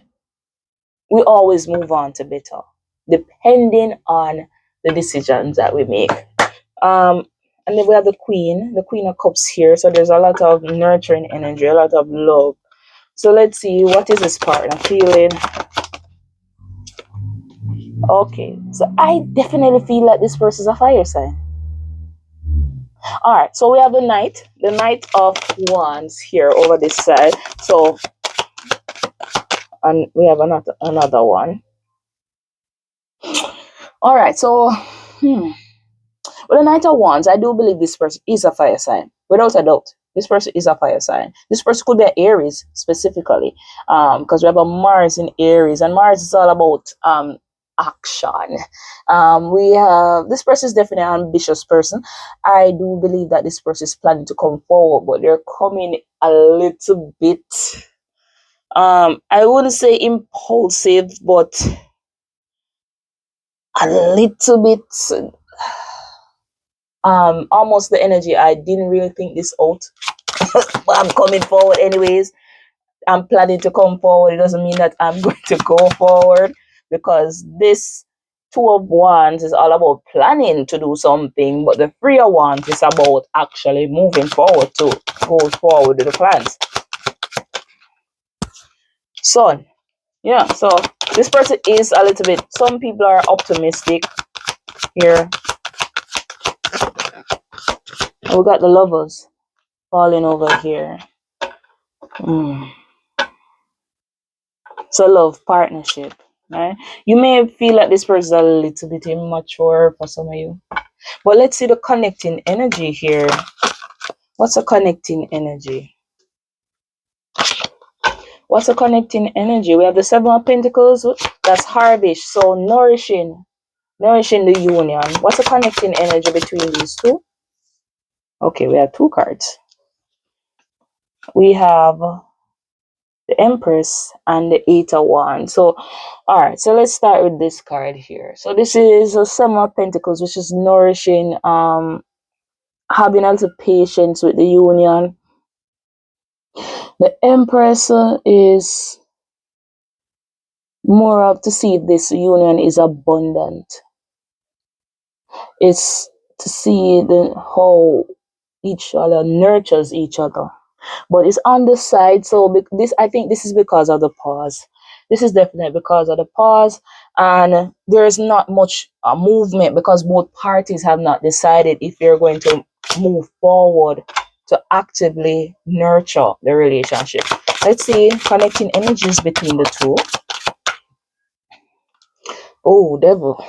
we always move on to better, depending on the decisions that we make. Um, and then we have the Queen of Cups here. So there's a lot of nurturing energy, a lot of love. So let's see, what is this partner feeling? Okay, so I definitely feel like this person is a fire sign. All right, so we have the Knight of Wands here over this side. So, and we have another one. All right, so with the Knight of Wands, I do believe this person is a fire sign, without a doubt. This person is a fire sign. This person could be an Aries specifically, because we have a Mars in Aries, and Mars is all about action. We have this person is definitely an ambitious person. I do believe that this person is planning to come forward, but they're coming a little bit. I wouldn't say impulsive, but a little bit almost the energy. I didn't really think this out, but I'm coming forward anyways. I'm planning to come forward. It doesn't mean that I'm going to go forward, because this Two of Wands is all about planning to do something, but the Three of Wands is about actually moving forward to go forward with the plans. So, yeah, so this person is a little bit, some people are optimistic here. We got the Lovers falling over here. So love, partnership, right? You may feel like this person is a little bit immature for some of you. But let's see the connecting energy here. What's a connecting energy? What's a connecting energy? We have the Seven of Pentacles. That's harvest. So nourishing the union. What's a connecting energy between these two? Okay, we have two cards. We have the Empress and the Eight of Wands. So, all right. So let's start with this card here. So this is a Seven of Pentacles, which is nourishing, having a little patience with the union. The Empress is more of to see if this union is abundant. It's to see how each other nurtures each other. But it's on the side, so this, I think this is because of the pause. This is definitely because of the pause, and there is not much movement because both parties have not decided if they're going to move forward to actively nurture the relationship. Let's see connecting energies between the two. Oh, devil.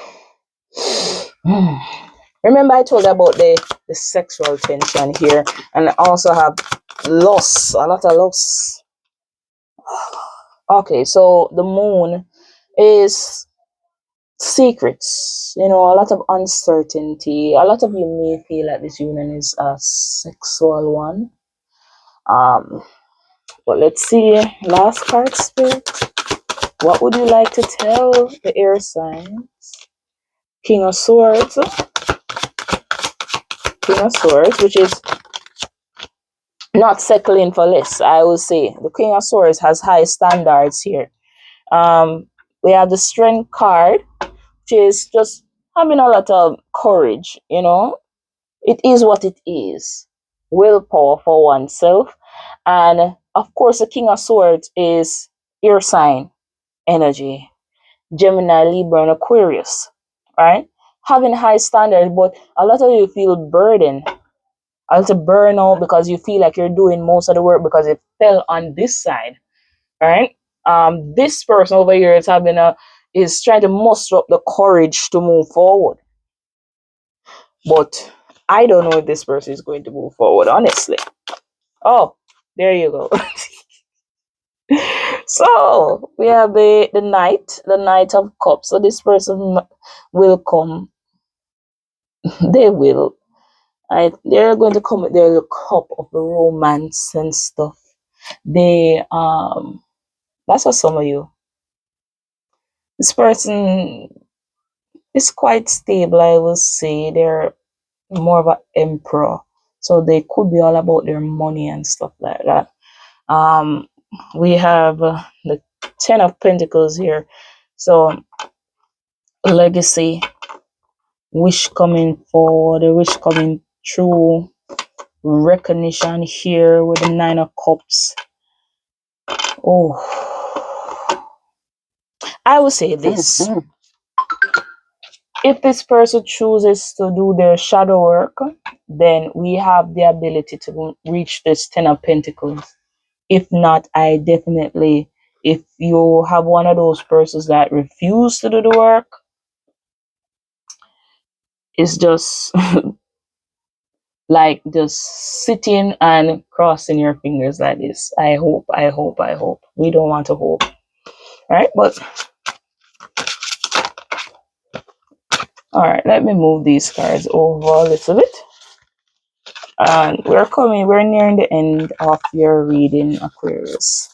Remember I told you about the sexual tension here, and I also have loss, a lot of loss. Okay, so the Moon is secrets, a lot of uncertainty. A lot of you may feel like this union is a sexual one. But let's see, last card, Spirit. What would you like to tell the air signs? King of Swords. King of Swords, which is not settling for less, I will say. The King of Swords has high standards here. We have the Strength card, which is just having a lot of courage, It is what it is. Willpower for oneself. And of course, the King of Swords is air sign energy. Gemini, Libra, and Aquarius, right? Having high standards, but a lot of you feel burdened, a little burnout because you feel like you're doing most of the work because it fell on this side, right? This person over here is trying to muster up the courage to move forward, but I don't know if this person is going to move forward, honestly. Oh, there you go. So we have the Knight of Cups. So this person will come. They will. They're going to come with their cup of romance and stuff. That's for some of you. This person is quite stable, I will say. They're more of an emperor, so they could be all about their money and stuff like that. We have the Ten of Pentacles here, so legacy, wish coming forward, a wish coming true, recognition here with the Nine of Cups. Oh, I will say this. If this person chooses to do their shadow work, then we have the ability to reach this Ten of Pentacles. If not, I definitely, if you have one of those persons that refuse to do the work, it's just like just sitting and crossing your fingers like this. I hope. We don't want to hope. Right? But all right, let me move these cards over a little bit. And we're nearing the end of your reading, Aquarius.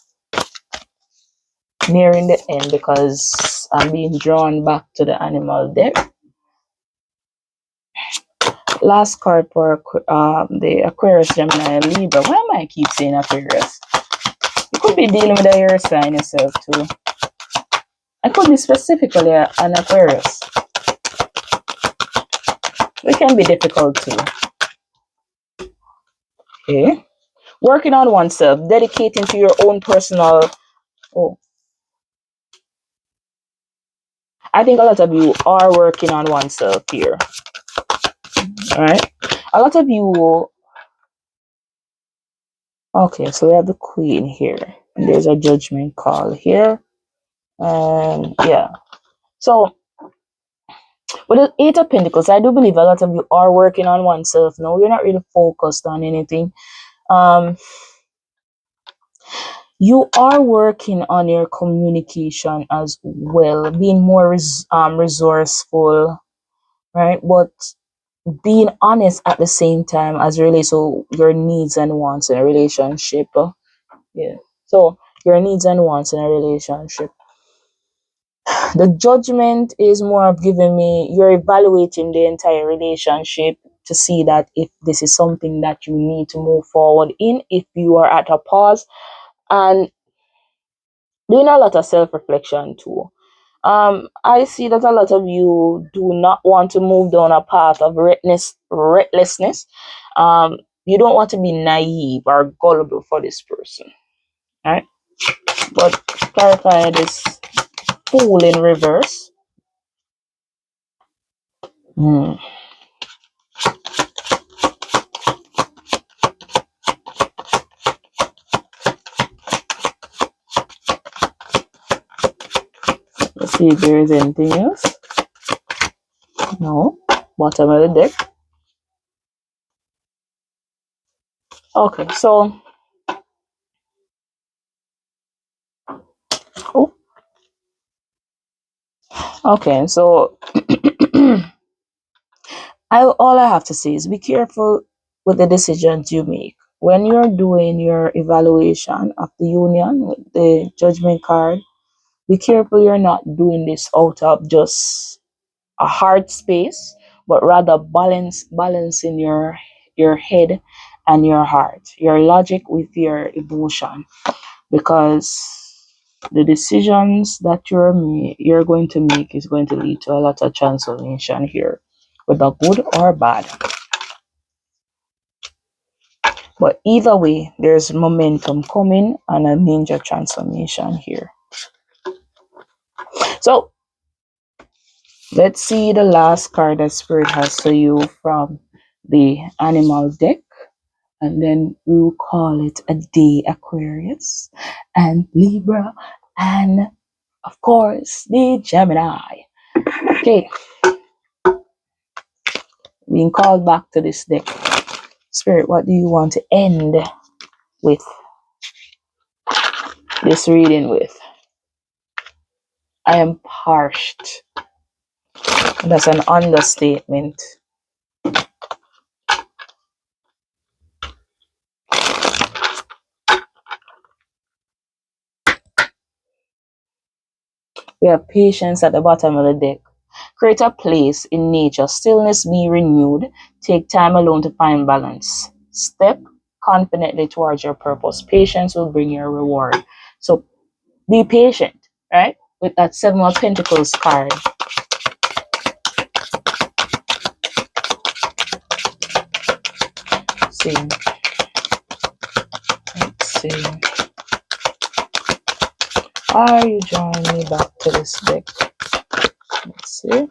nearing the end because I'm being drawn back to the animal deck. Last card for the Aquarius, Gemini, and Libra. Why am I keep saying Aquarius? You could be dealing with a air sign yourself too. I could be specifically an Aquarius. It can be difficult too. Okay. Working on oneself, dedicating to your own personal. Oh, I think a lot of you are working on oneself here. All right. A lot of you. Okay, so we have the Queen here. And there's a judgment call here. And yeah. So with the Eight of Pentacles, I do believe a lot of you are working on oneself. No, you're not really focused on anything. You are working on your communication as well, being more resourceful, right? But being honest at the same time as relates to your needs and wants in a relationship. Yeah. So your needs and wants in a relationship. The Judgment is more of giving me, you're evaluating the entire relationship to see that if this is something that you need to move forward in, if you are at a pause, and doing a lot of self-reflection too. I see that a lot of you do not want to move down a path of recklessness. You don't want to be naive or gullible for this person, right? But clarify this Fool in reverse. Hmm. Let's see if there is anything else. No. Bottom of the deck. Okay, so oh, okay, so all I have to say is be careful with the decisions you make. When you're doing your evaluation of the union with the judgment card, be careful you're not doing this out of just a hard space, but rather balancing your head and your heart, your logic with your emotion, because the decisions that you're going to make is going to lead to a lot of transformation here, whether good or bad. But either way, there's momentum coming and a major transformation here. So let's see the last card that Spirit has for you from the animal deck. And then we'll call it a day, Aquarius and Libra and, of course, the Gemini. Okay, being called back to this deck. Spirit, what do you want to end with this reading with? I am parched. That's an understatement. We have patience at the bottom of the deck. Create a place in nature. Stillness, be renewed. Take time alone to find balance. Step confidently towards your purpose. Patience will bring your reward. So be patient, right? With that Seven of Pentacles card. See. Let's see. Are you drawing me back to this deck? Let's see.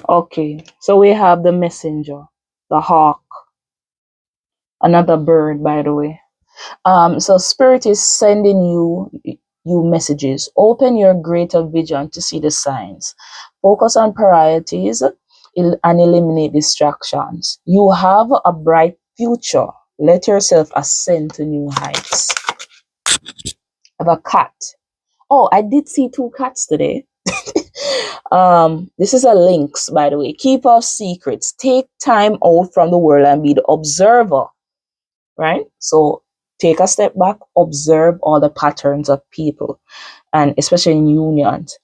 Okay, so we have the messenger, the hawk, another bird, by the way. So Spirit is sending you messages. Open your greater vision to see the signs. Focus on priorities and eliminate distractions. You have a bright future. Let yourself ascend to new heights. I have a cat. Oh, I did see two cats today. This is a lynx, by the way. Keep our secrets. Take time out from the world and be the observer, right? So take a step back, observe all the patterns of people, and especially in unions.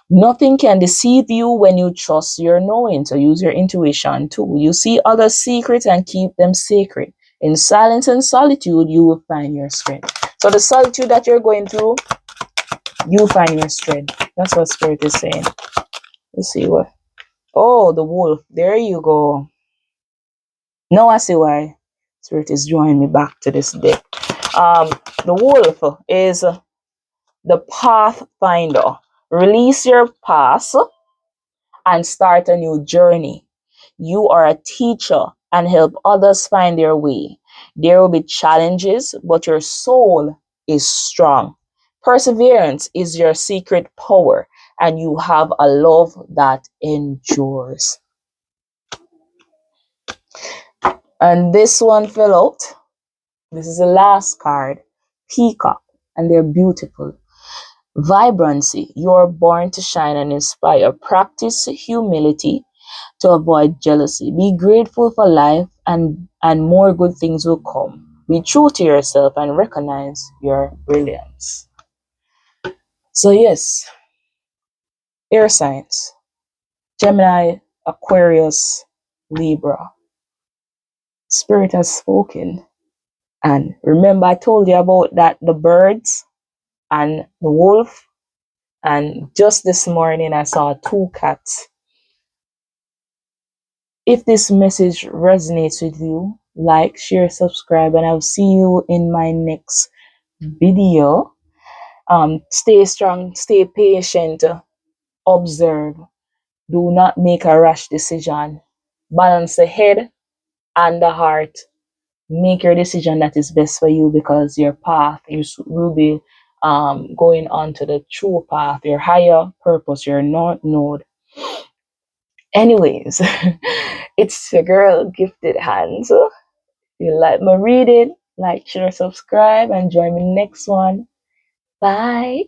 Nothing can deceive you when you trust your knowing. So use your intuition too. You see other secrets and keep them sacred. In silence and solitude, you will find your strength. So the solitude that you're going through, you find your strength. That's what Spirit is saying. Let's see what. Oh, the wolf. There you go. Now I see why Spirit is drawing me back to this deck. The wolf is the pathfinder. Release your past and start a new journey. You are a teacher and help others find their way. There will be challenges, but your soul is strong. Perseverance is your secret power, and you have a love that endures. And this one fell out. This is the last card, Peacock, and they're beautiful. Vibrancy. You're born to shine and inspire. Practice humility to avoid jealousy. Be grateful for life, and more good things will come. Be true to yourself and recognize your brilliance. So yes, air signs. Gemini, Aquarius, Libra. Spirit has spoken. And remember I told you about that the birds and the wolf. And just this morning I saw two cats. If this message resonates with you, like, share, subscribe, and I'll see you in my next video. Stay strong, stay patient, observe. Do not make a rash decision. Balance the head and the heart. Make your decision that is best for you, because your path will be going on to the true path, your higher purpose, your north node. Anyways, it's your girl, Gifted Hands. If you like my reading, like, share, subscribe, and join me next one. Bye.